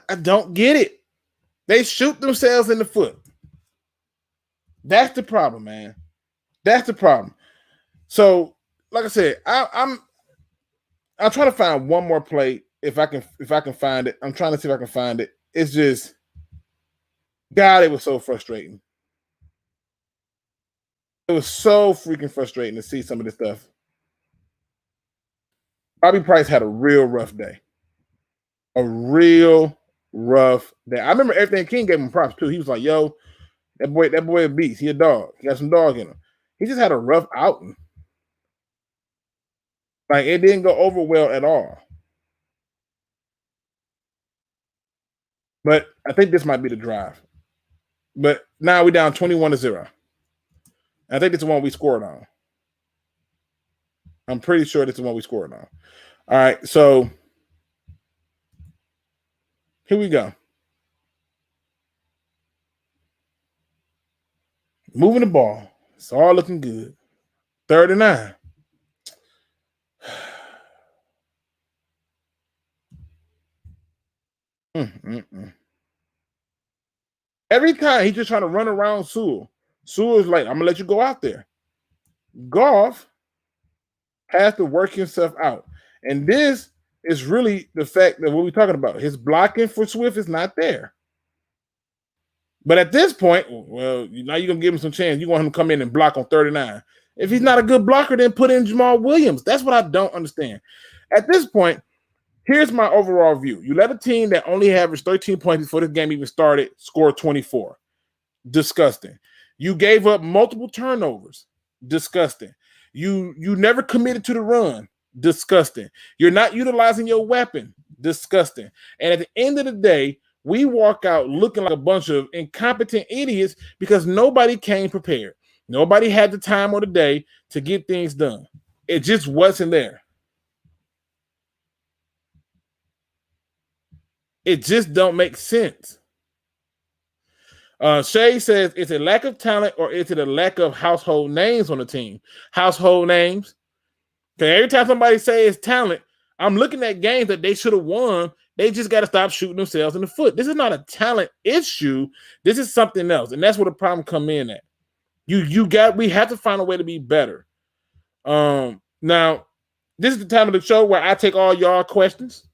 I don't get it. They shoot themselves in the foot. That's the problem, man. That's the problem. So, like I said, I'm trying to find one more play if I can find it. I'm trying to see if I can find it. It's just, God, it was so frustrating. It was so freaking frustrating to see some of this stuff. Bobby Price had a real rough day. A real rough day. I remember everything King gave him props too. He was like, "Yo, that boy a beast. He a dog. He got some dog in him." He just had a rough outing. Like, it didn't go over well at all. But I think this might be the drive. But now we're down 21-0. I think this is the one we scored on. I'm pretty sure this is the one we scored on. All right, so here we go. Moving the ball. It's all looking good. 3rd and 9. Every time he's just trying to run around Sewell. Sewell's like, I'm going to let you go out there. Goff has to work himself out. And this is really the fact that what we're talking about. His blocking for Swift is not there. But at this point, well, now you're going to give him some chance. You want him to come in and block on 39. If he's not a good blocker, then put in Jamal Williams. That's what I don't understand. At this point, here's my overall view. You let a team that only averaged 13 points before this game even started score 24. Disgusting. You gave up multiple turnovers. Disgusting. You never committed to the run. Disgusting. You're not utilizing your weapon. Disgusting. And at the end of the day, we walk out looking like a bunch of incompetent idiots because nobody came prepared. Nobody had the time or the day to get things done. It just wasn't there. It just don't make sense. Shay says, is it lack of talent or is it a lack of household names on the team? Household names. Okay, every time somebody says talent, I'm looking at games that they should have won. They just got to stop shooting themselves in the foot. This is not a talent issue. This is something else. And that's where the problem come in at. We have to find a way to be better. Now, this is the time of the show where I take all y'all questions.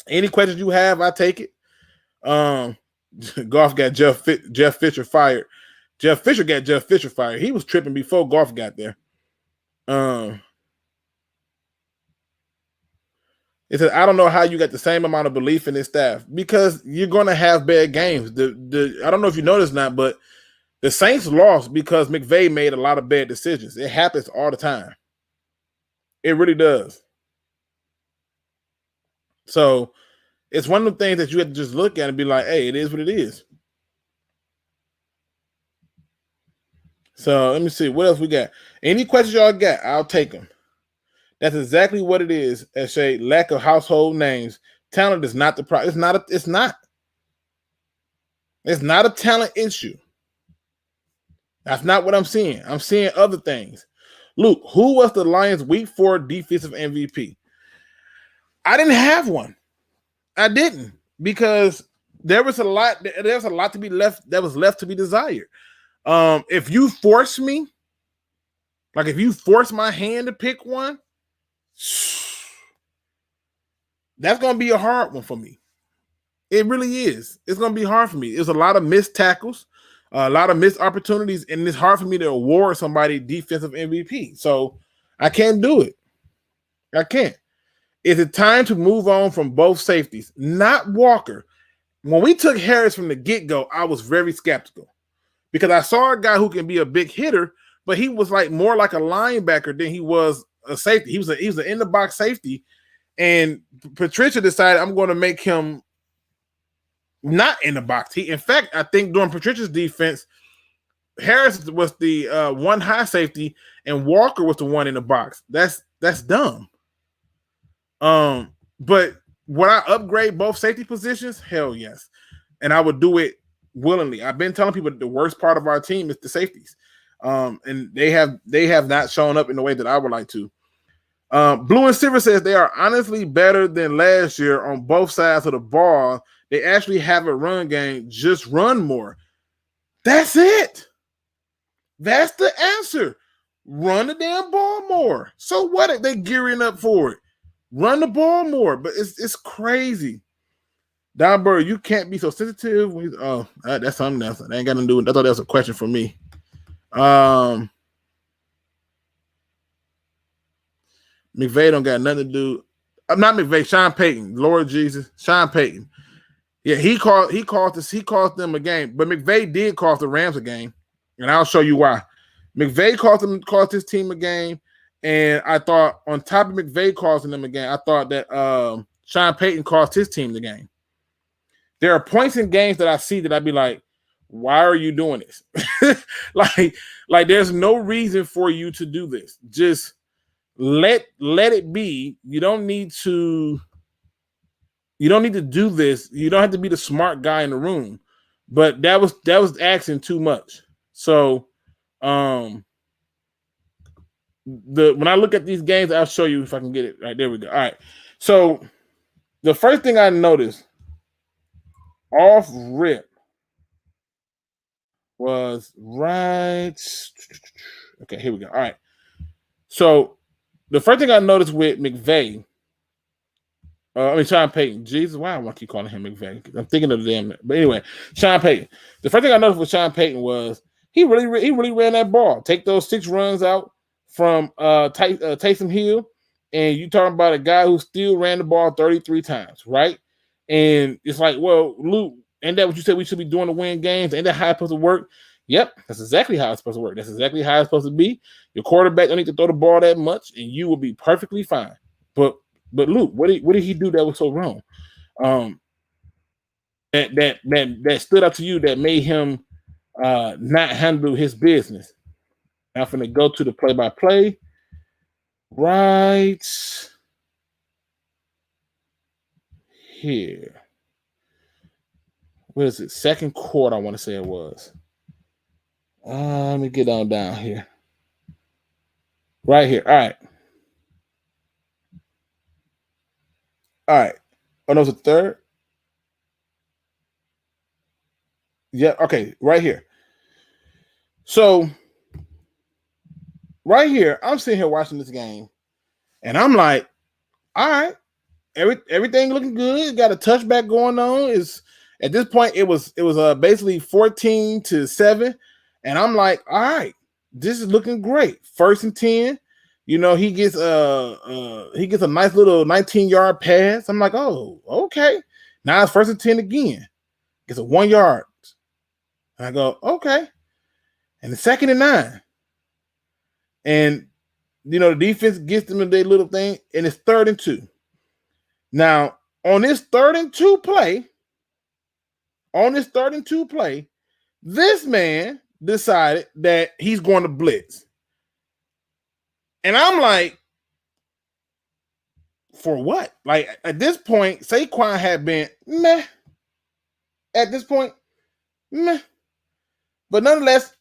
Any questions you have, I take it. Goff got Jeff Fisher fired. Jeff Fisher got Jeff Fisher fired. He was tripping before Goff got there. It says, I don't know how you got the same amount of belief in this staff because you're going to have bad games. I don't know if you noticed not, but the Saints lost because McVay made a lot of bad decisions. It happens all the time. It really does. So it's one of the things that you have to just look at and be like, hey, it is what it is. So let me see. What else we got? Any questions y'all got, I'll take them. That's exactly what it is. As a lack of household names. Talent is not the problem. It's not a talent issue. That's not what I'm seeing. I'm seeing other things. Luke, who was the Lions' Week 4 defensive MVP? I didn't have one. I didn't, because there was a lot to be left that was left to be desired. If you force me, like if you force my hand to pick one, that's going to be a hard one for me. It really is. It's going to be hard for me. There's a lot of missed tackles, a lot of missed opportunities, and it's hard for me to award somebody defensive MVP. So I can't do it. I can't. Is it time to move on from both safeties? Not Walker. When we took Harris from the get-go, I was very skeptical because I saw a guy who can be a big hitter, but he was like more like a linebacker than he was a safety. He was an in-the-box safety, and Patricia decided I'm going to make him not in the box. In fact, I think during Patricia's defense, Harris was the one high safety, and Walker was the one in the box. That's dumb. But would I upgrade both safety positions? Hell yes. And I would do it willingly. I've been telling people that the worst part of our team is the safeties. And they have not shown up in the way that I would like to. Blue and Silver says they are honestly better than last year on both sides of the ball. They actually have a run game. Just run more. That's it. That's the answer. Run the damn ball more. So what are they gearing up for it? Run the ball more. But it's crazy. Don Burr, you can't be so sensitive. That's something else. That ain't got nothing to do with. I thought that was a question for me. McVay don't got nothing to do. I'm not McVay. Sean Payton, Lord Jesus, Sean Payton. Yeah, he called them a game, but McVay did cost the Rams a game, and I'll show you why. McVay cost his team a game, and I thought on top of McVay costing them a game, I thought that Sean Payton cost his team the game. There are points in games that I see that I'd be like, why are you doing this? like there's no reason for you to do this. Just let it be. You don't need to do this. You don't have to be the smart guy in the room. But that was asking too much. So when I look at these games, I'll show you if I can get it. Right, there we go. All right. So the first thing I noticed off rip was right. Okay, here we go. All right. So the first thing I noticed with McVay, Sean Payton. Jesus, why do I keep calling him McVay? I'm thinking of them. But anyway, Sean Payton. The first thing I noticed with Sean Payton was he really ran that ball. Take those 6 runs out from Taysom Hill, and you talking about a guy who still ran the ball 33 times, right? And it's like, well, Luke, ain't that what you said we should be doing to win games? Ain't that how it's supposed to work? Yep, that's exactly how it's supposed to work. That's exactly how it's supposed to be. Your quarterback don't need to throw the ball that much, and you will be perfectly fine. But Luke, what did he do that was so wrong? That stood out to you that made him not handle his business. Now I'm gonna go to the play-by-play. Right here. What is it? Second quarter, I want to say it was. Let me get on down here. Right here. All right. Oh, no, it's a third. Yeah, okay, right here. So, right here, I'm sitting here watching this game, and I'm like, all right, everything looking good. Got a touchback going on. Is at this point it was basically 14-7, and I'm like, all right, this is looking great. 1st and 10. You know, he gets a nice little 19-yard pass. I'm like, oh, okay. Now it's 1st and 10 again. Gets a 1 yard. And I go, okay. And the 2nd and 9. And, you know, the defense gets them in their little thing, and it's 3rd and 2. Now, on this 3rd and 2 play, this man decided that he's going to blitz. And I'm like, for what? Like, at this point, Saquon had been meh. At this point, meh. But nonetheless,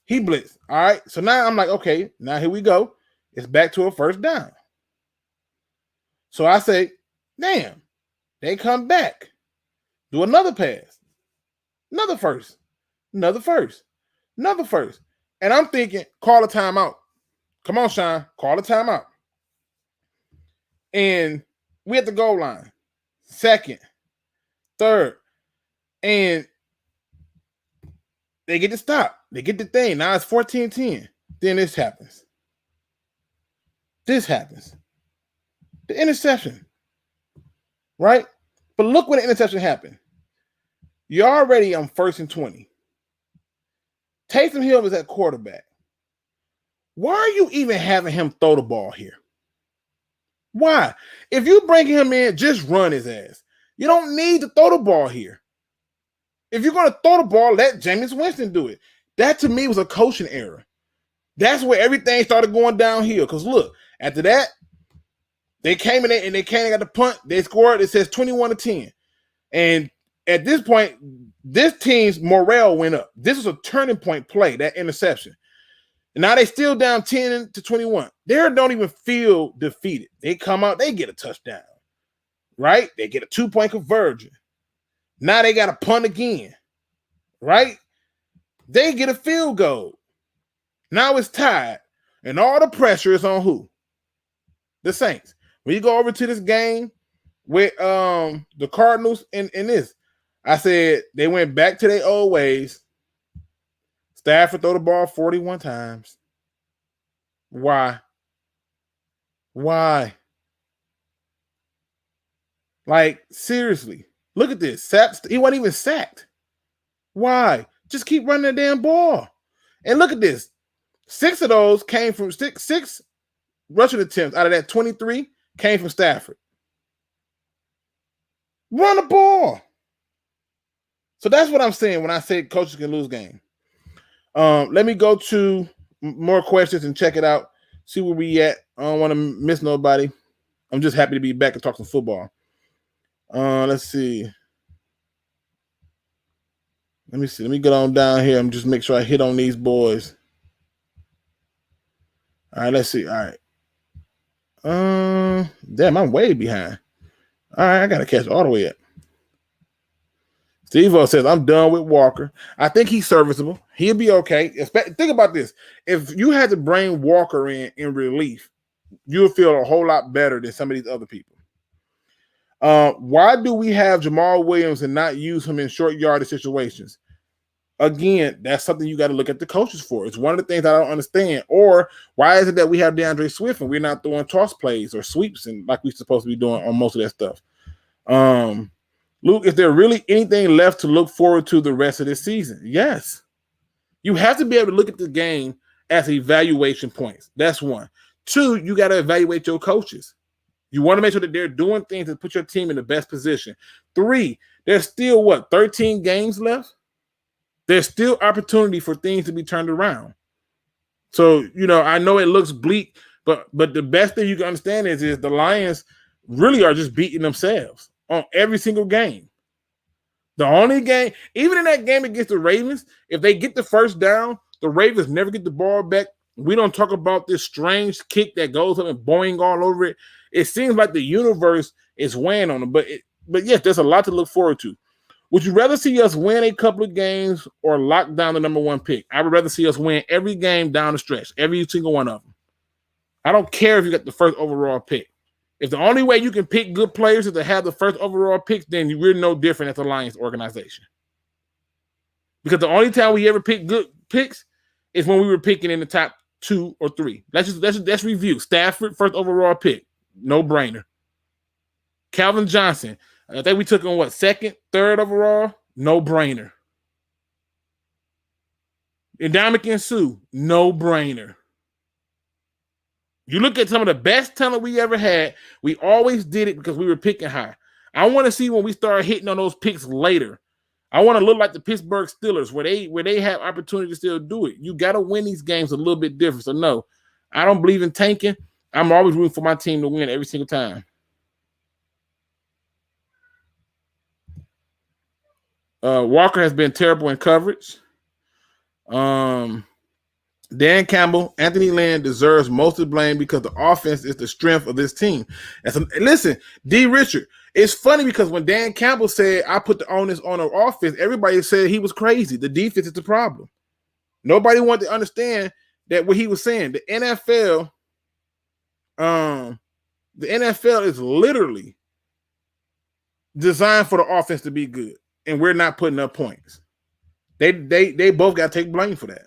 he blitzed. All right. So now I'm like, okay, now here we go. It's back to a 1st down. So I say, damn, they come back. Do another pass. Another first. And I'm thinking, call a timeout. Come on, Sean, call a timeout. And we at the goal line. 2nd, 3rd. And they get to stop. They get the thing. Now it's 14-10. Then this happens. The interception. Right? But look when the interception happened. You're already on 1st and 20. Taysom Hill is at quarterback. Why are you even having him throw the ball here? Why? If you bring him in, just run his ass. You don't need to throw the ball here. If you're going to throw the ball, let Jameis Winston do it. That, to me, was a coaching error. That's where everything started going downhill. Because, look, after that, they came in and they got the punt. They scored. It says 21-10. And at this point, this team's morale went up. This was a turning point play, that interception. And now they still down 10-21. They don't even feel defeated. They come out, they get a touchdown. Right? They get a 2-point conversion. Now they got a punt again. Right? They get a field goal. Now it's tied, and all the pressure is on who? The Saints. When you go over to this game with the Cardinals in this, I said they went back to their old ways. Stafford throw the ball 41 times. Why? Like, seriously. Look at this. He wasn't even sacked. Why? Just keep running the damn ball. And look at this. 6 of those came from six rushing attempts out of that 23 came from Stafford. Run the ball. So that's what I'm saying when I say coaches can lose games. Let me go to more questions and check it out. See where we at. I don't want to miss nobody. I'm just happy to be back and talk some football. Let's see. Let me see. Let me get on down here and just make sure I hit on these boys. All right, let's see. All right. Damn, I'm way behind. All right, I gotta catch all the way up. Steve-O says, I'm done with Walker. I think he's serviceable. He'll be okay. Think about this. If you had to bring Walker in relief, you'll feel a whole lot better than some of these other people. Why do we have Jamal Williams and not use him in short yardage situations? Again, that's something you got to look at the coaches for. It's one of the things I don't understand. Or why is it that we have DeAndre Swift and we're not throwing toss plays or sweeps and like we're supposed to be doing on most of that stuff? Luke, is there really anything left to look forward to the rest of this season? Yes. You have to be able to look at the game as evaluation points. That's one. 2, you got to evaluate your coaches. You want to make sure that they're doing things that put your team in the best position. 3, there's still 13 games left? There's still opportunity for things to be turned around. So, I know it looks bleak, but the best thing you can understand is the Lions really are just beating themselves on every single game. The only game, even in that game against the Ravens, if they get the first down, the Ravens never get the ball back. We don't talk about this strange kick that goes up and boing all over it. It seems like the universe is weighing on them. But yes, there's a lot to look forward to. Would you rather see us win a couple of games or lock down the number 1 pick? I would rather see us win every game down the stretch, every single one of them. I don't care if you got the first overall pick. If the only way you can pick good players is to have the first overall picks, then we're no different as a Lions organization. Because the only time we ever pick good picks is when we were picking in the top 2 or 3. Let's review. Stafford, first overall pick. No brainer. Calvin Johnson. I think we took him, 2nd, 3rd overall? No brainer. Ndamukong Suh, no brainer. You look at some of the best talent we ever had, we always did it because we were picking high. I want to see when we start hitting on those picks later. I want to look like the Pittsburgh Steelers where they have opportunity to still do it. You got to win these games a little bit different. So, no, I don't believe in tanking. I'm always rooting for my team to win every single time. Walker has been terrible in coverage. Dan Campbell, Anthony Lynn deserves most of the blame because the offense is the strength of this team. Listen, D. Richard, it's funny because when Dan Campbell said, I put the onus on the offense, everybody said he was crazy. The defense is the problem. Nobody wanted to understand that what he was saying. The NFL is literally designed for the offense to be good, and we're not putting up points. They both got to take blame for that.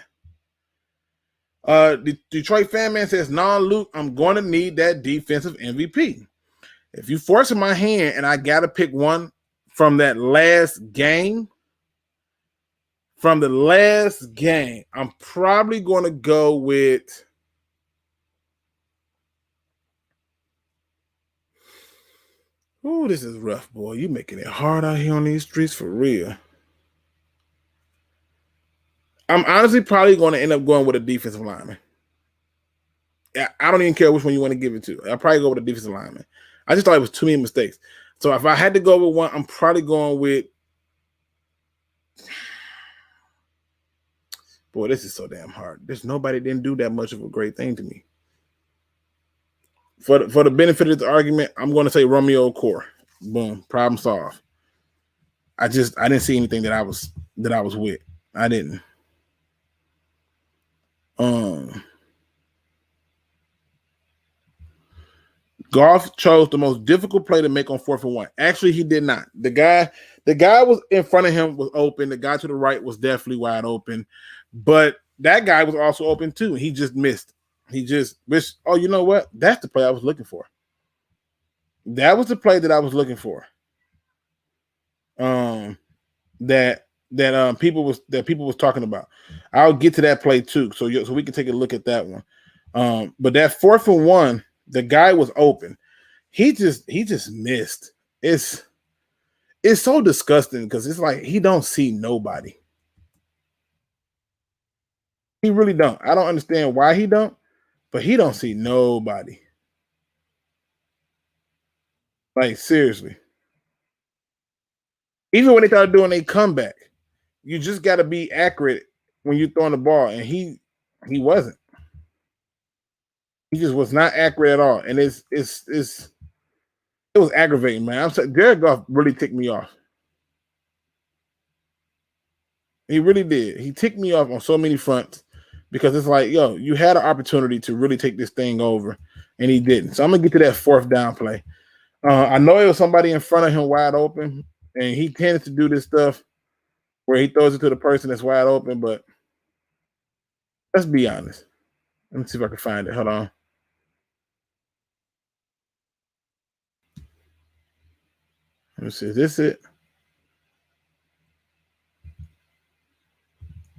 The Detroit fan man says, Luke, I'm going to need that defensive MVP. If you force my hand and I got to pick one from that last game, I'm probably going to go with this is rough, boy. You making it hard out here on these streets for real. I'm honestly probably going to end up going with a defensive lineman. I don't even care which one you want to give it to. I'll probably go with a defensive lineman. I just thought it was too many mistakes. So if I had to go with one, I'm probably going with. Boy, this is so damn hard. There's nobody that didn't do that much of a great thing to me. For the benefit of the argument, I'm going to say Romeo Core. Boom, problem solved. I didn't see anything that I was with. I didn't. Goff chose the most difficult play to make on 4th and 1. Actually, he did not. The guy was in front of him was open. The guy to the right was definitely wide open, but that guy was also open too. He just missed. He just missed. Oh, you know what? That's the play I was looking for. That was the play that I was looking for. That people was talking about. I'll get to that play too, so we can take a look at that one. But that 4th and 1. The guy was open. He just missed. It's so disgusting because it's like he don't see nobody. He really don't. I don't understand why he don't, but he don't see nobody. Like seriously. Even when they started doing a comeback, you just got to be accurate when you're throwing the ball, and he wasn't. He just was not accurate at all, and it was aggravating, man. I'm saying Jared Goff really ticked me off. He really did. He ticked me off on so many fronts because it's like, yo, you had an opportunity to really take this thing over, and he didn't. So I'm gonna get to that 4th down play. I know it was somebody in front of him wide open, and he tends to do this stuff where he throws it to the person that's wide open. But let's be honest. Let me see if I can find it. Hold on. Let me see. Is this it?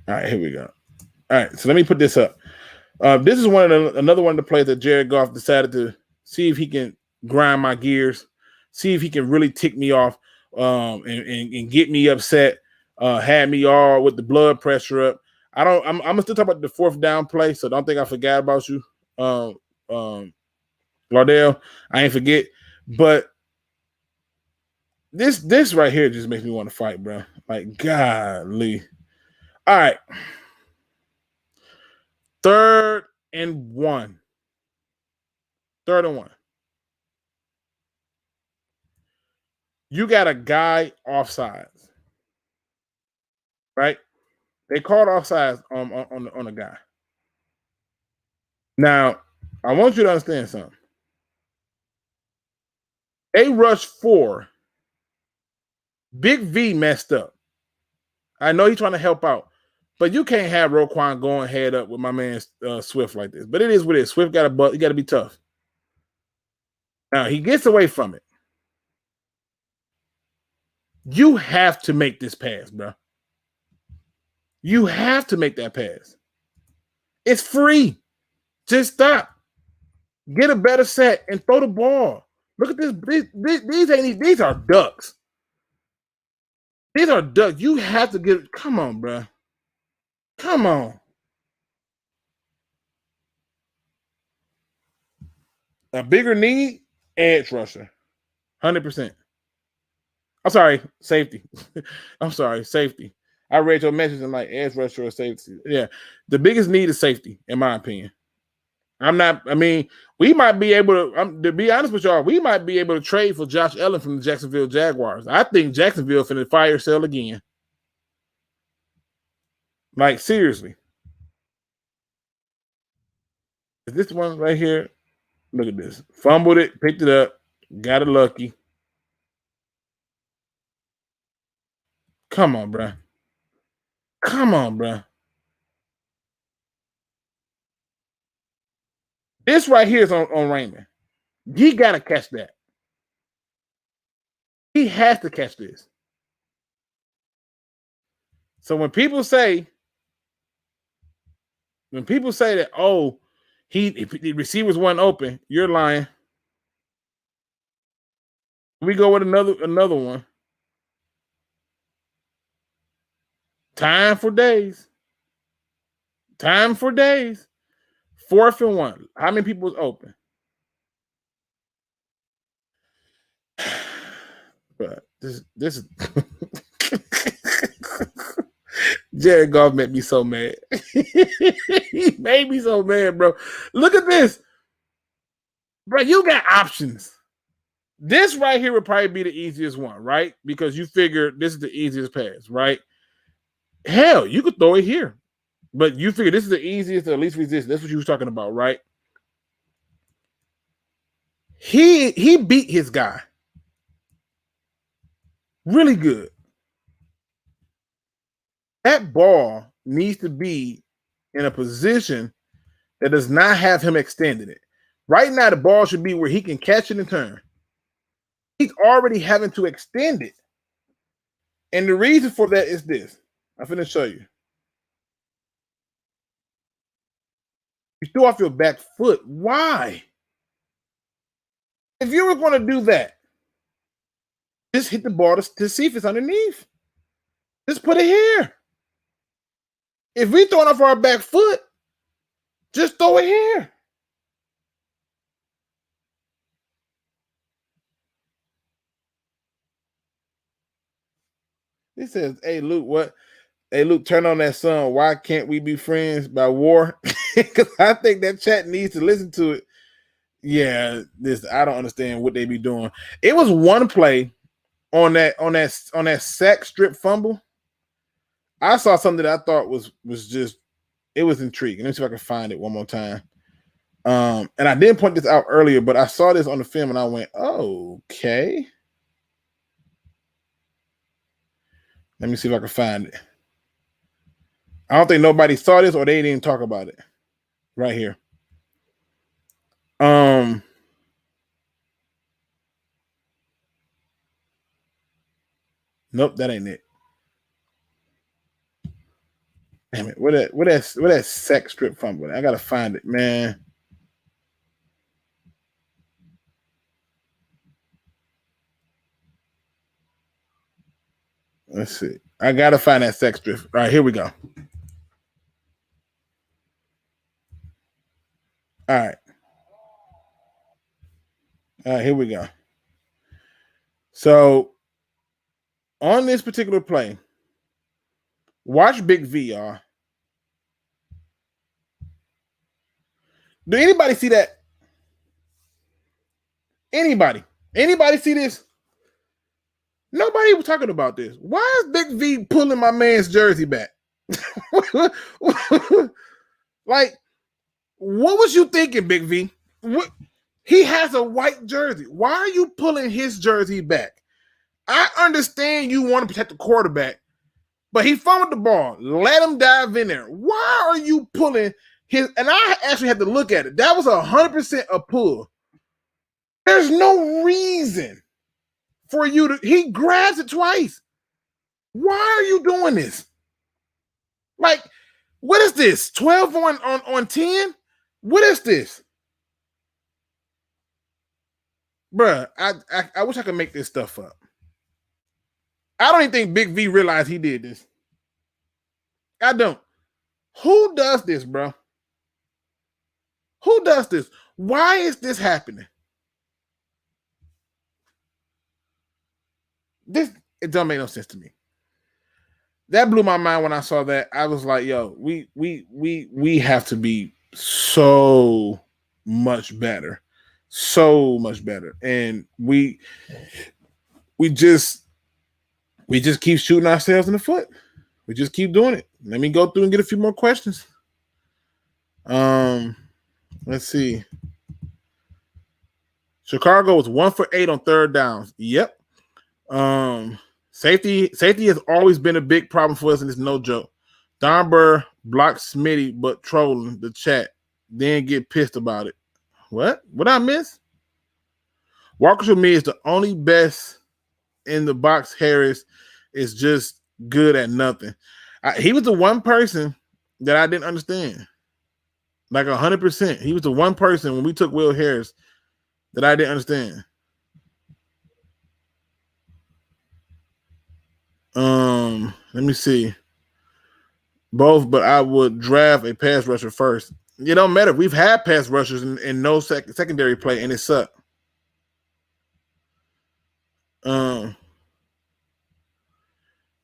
All right, here we go. All right, so let me put this up. This is another one of the plays that Jared Goff decided to see if he can grind my gears, see if he can really tick me off, and get me upset. Had me all with the blood pressure up. I'm gonna still talk about the 4th down play, so don't think I forgot about you, Lardell. I ain't forget, but this right here just makes me want to fight, bro. Like, golly. All right. 3rd and 1. 3rd and 1. You got a guy offsides, right? They called offsides on a guy. Now, I want you to understand something. They rushed 4. Big V messed up. I know he's trying to help out, but you can't have Roquan going head up with my man Swift like this. But it is what it is. Swift got a butt. He got to be tough. Now, he gets away from it. You have to make this pass, bro. You have to make that pass. It's free. Just stop. Get a better set and throw the ball. Look at this. These are ducks. These are ducks. You have to get. Come on, bro. Come on. A bigger need, edge rusher. 100%. I'm sorry, safety. I'm sorry, safety. I read your message and like edge rusher or safety. Yeah, the biggest need is safety, in my opinion. We might be able to be honest with y'all, we might be able to trade for Josh Allen from the Jacksonville Jaguars. I think Jacksonville finna fire sale again. Like, seriously. Is this one right here? Look at this. Fumbled it, picked it up, got it lucky. Come on, bro. Come on, bro. This right here is on Raymond. He got to catch that. He has to catch this. So when people say that, oh, the receivers weren't open, you're lying. We go with another one. Time for days. 4th and 1. How many people was open? But this is Jared Goff made me so mad. He made me so mad, bro. Look at this. Bro, you got options. This right here would probably be the easiest one, right? Because you figure this is the easiest pass, right? Hell, you could throw it here. But you figure this is the easiest or least resistance. That's what you was talking about, right? He beat his guy really good. That ball needs to be in a position that does not have him extending it. Right now, the ball should be where he can catch it and turn. He's already having to extend it. And the reason for that is this. I'm going to show you. You threw off your back foot. Why? If you were going to do that, just hit the ball to see if it's underneath. Just put it here. If we throwing off our back foot, just throw it here. He says, hey, Luke, what? Hey, Luke, turn on that song, Why Can't We Be Friends by War? Because I think that chat needs to listen to it. Yeah, I don't understand what they be doing. It was one play on that sack strip fumble. I saw something that I thought was just, it was intriguing. Let me see if I can find it one more time. And I didn't point this out earlier, but I saw this on the film and I went, oh, okay. Let me see if I can find it. I don't think nobody saw this or they didn't even talk about it. Right here. Nope, that ain't it. Damn it. Where that sack strip fumble? I gotta find it, man. Let's see. I gotta find that sack strip. All right, here we go. All right, here we go. So on this particular play, watch Big V, y'all. Do anybody see that? Anybody see this? Nobody was talking about this. Why is Big V pulling my man's jersey back? Like, what was you thinking, Big V? What? He has a white jersey. Why are you pulling his jersey back? I understand you want to protect the quarterback, but he fumbled the ball. Let him dive in there. Why are you pulling his? And I actually had to look at it. That was 100% a pull. There's no reason for you to. He grabs it twice. Why are you doing this? Like, what is this? 12 on 10? What is this? Bruh, I wish I could make this stuff up. I don't even think Big V realized he did this. I don't. Who does this, bro? Who does this? Why is this happening? It don't make no sense to me. That blew my mind when I saw that. I was like, yo, we have to be so much better. So much better. And we just keep shooting ourselves in the foot. We just keep doing it. Let me go through and get a few more questions. Let's see. Chicago was 1 for 8 on third downs. Yep. Safety has always been a big problem for us, and it's no joke. Don Burr blocked Smitty, but trolling the chat, then get pissed about it. What I miss? Walker to me is the only best in the box. Harris is just good at nothing. He was the one person that I didn't understand. Like 100%. He was the one person when we took Will Harris that I didn't understand. Let me see. Both, but I would draft a pass rusher first. It don't matter. We've had pass rushers in no secondary play, and it sucked.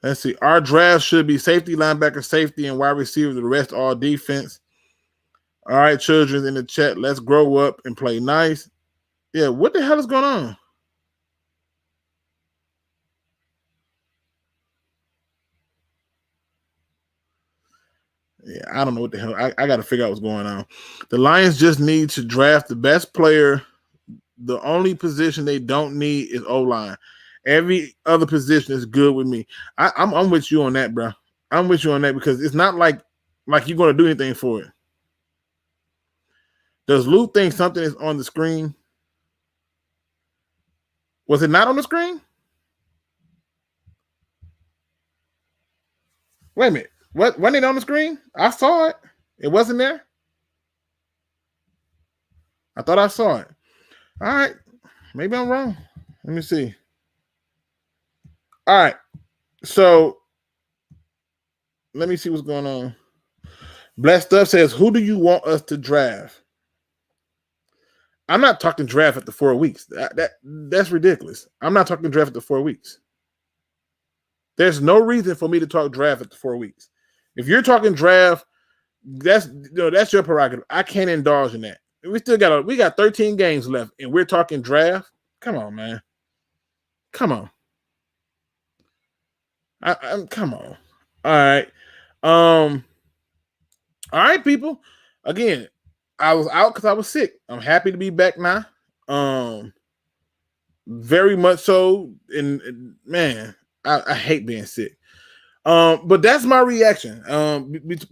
Let's see. Our draft should be safety, linebacker, safety, and wide receiver. The rest all defense. All right, children in the chat, let's grow up and play nice. Yeah, what the hell is going on? Yeah, I don't know what the hell. I got to figure out what's going on. The Lions just need to draft the best player. The only position they don't need is O-line. Every other position is good with me. I'm with you on that, bro. I'm with you on that because it's not like you're going to do anything for it. Does Luke think something is on the screen? Was it not on the screen? Wait a minute. What? Wasn't it on the screen? I saw it. It wasn't there? I thought I saw it. All right. Maybe I'm wrong. Let me see. All right. So let me see what's going on. Blessed Stuff says, who do you want us to draft? I'm not talking draft after 4 weeks. That's ridiculous. I'm not talking draft after 4 weeks. There's no reason for me to talk draft after 4 weeks. If you're talking draft, that's your prerogative. I can't indulge in that. We got 13 games left, and we're talking draft. Come on, man. Come on. Come on. All right. All right, people. Again, I was out because I was sick. I'm happy to be back now. Very much so. And man, I hate being sick. But that's my reaction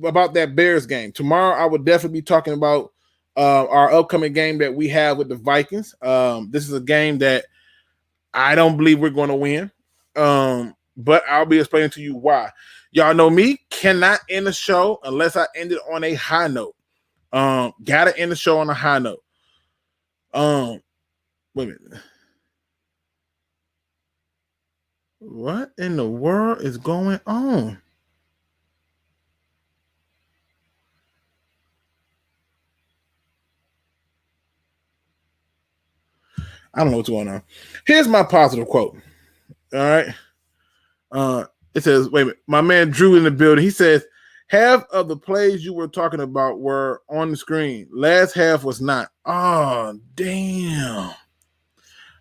about that Bears game. Tomorrow, I will definitely be talking about our upcoming game that we have with the Vikings. This is a game that I don't believe we're going to win. But I'll be explaining to you why. Y'all know me, cannot end the show unless I end it on a high note. Gotta end the show on a high note. Wait a minute. What in the world is going on? I don't know what's going on. Here's my positive quote. All right. It says, wait a minute. My man Drew in the building. He says, half of the plays you were talking about were on the screen. Last half was not. Oh, damn.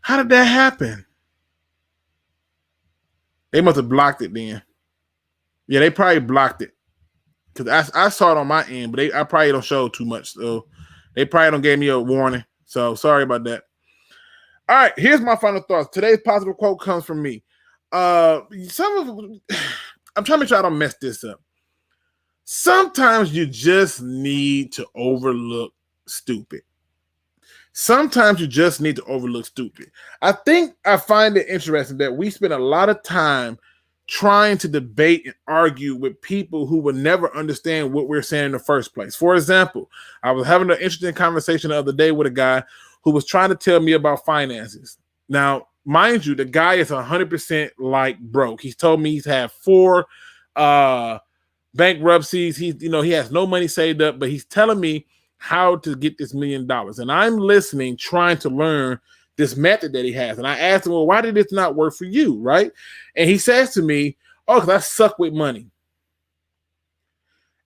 How did that happen? They must have blocked it then. Yeah, they probably blocked it. Because I saw it on my end, but I probably don't show too much. So they probably don't give me a warning. So sorry about that. All right, here's my final thoughts. Today's positive quote comes from me. I'm trying to make sure I don't mess this up. Sometimes you just need to overlook stupid. Sometimes you just need to overlook stupid. I find it interesting that we spend a lot of time trying to debate and argue with people who would never understand what we're saying in the first place. For example, I was having an interesting conversation the other day with a guy who was trying to tell me about finances. Now, mind you, the guy is 100% like broke. He's told me he's had 4 bankruptcies. He has no money saved up, but he's telling me how to get this $1 million. And I'm listening, trying to learn this method that he has. And I asked him, well, why did this not work for you, right? And he says to me, oh, because I suck with money.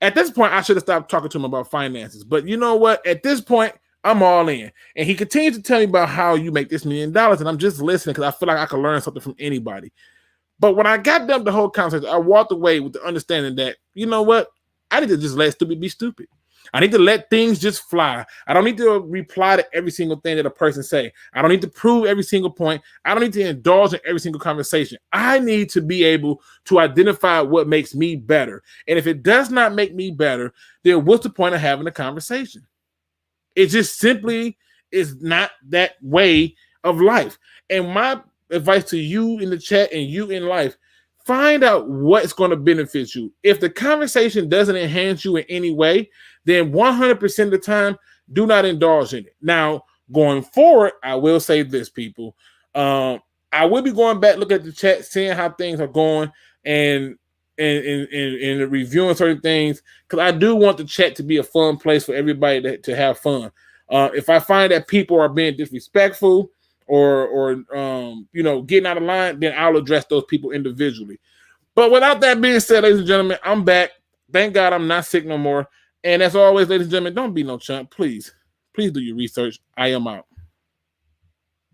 At this point, I should have stopped talking to him about finances. But you know what? At this point, I'm all in. And he continues to tell me about how you make this $1 million. And I'm just listening because I feel like I can learn something from anybody. But when I got done with the whole conversation, I walked away with the understanding that, you know what? I need to just let stupid be stupid. I need to let things just fly. I don't need to reply to every single thing that a person say. I don't need to prove every single point. I don't need to indulge in every single conversation. I need to be able to identify what makes me better. And if it does not make me better, then what's the point of having a conversation? It just simply is not that way of life. And my advice to you in the chat and you in life, find out what's going to benefit you. If the conversation doesn't enhance you in any way, then 100% of the time, do not indulge in it. Now, going forward, I will say this, people. I will be going back, look at the chat, seeing how things are going, and reviewing certain things, because I do want the chat to be a fun place for everybody to have fun. If I find that people are being disrespectful or getting out of line, then I'll address those people individually. But without that being said, ladies and gentlemen, I'm back. Thank God I'm not sick no more. And as always, ladies and gentlemen, don't be no chump. Please do your research. I am out.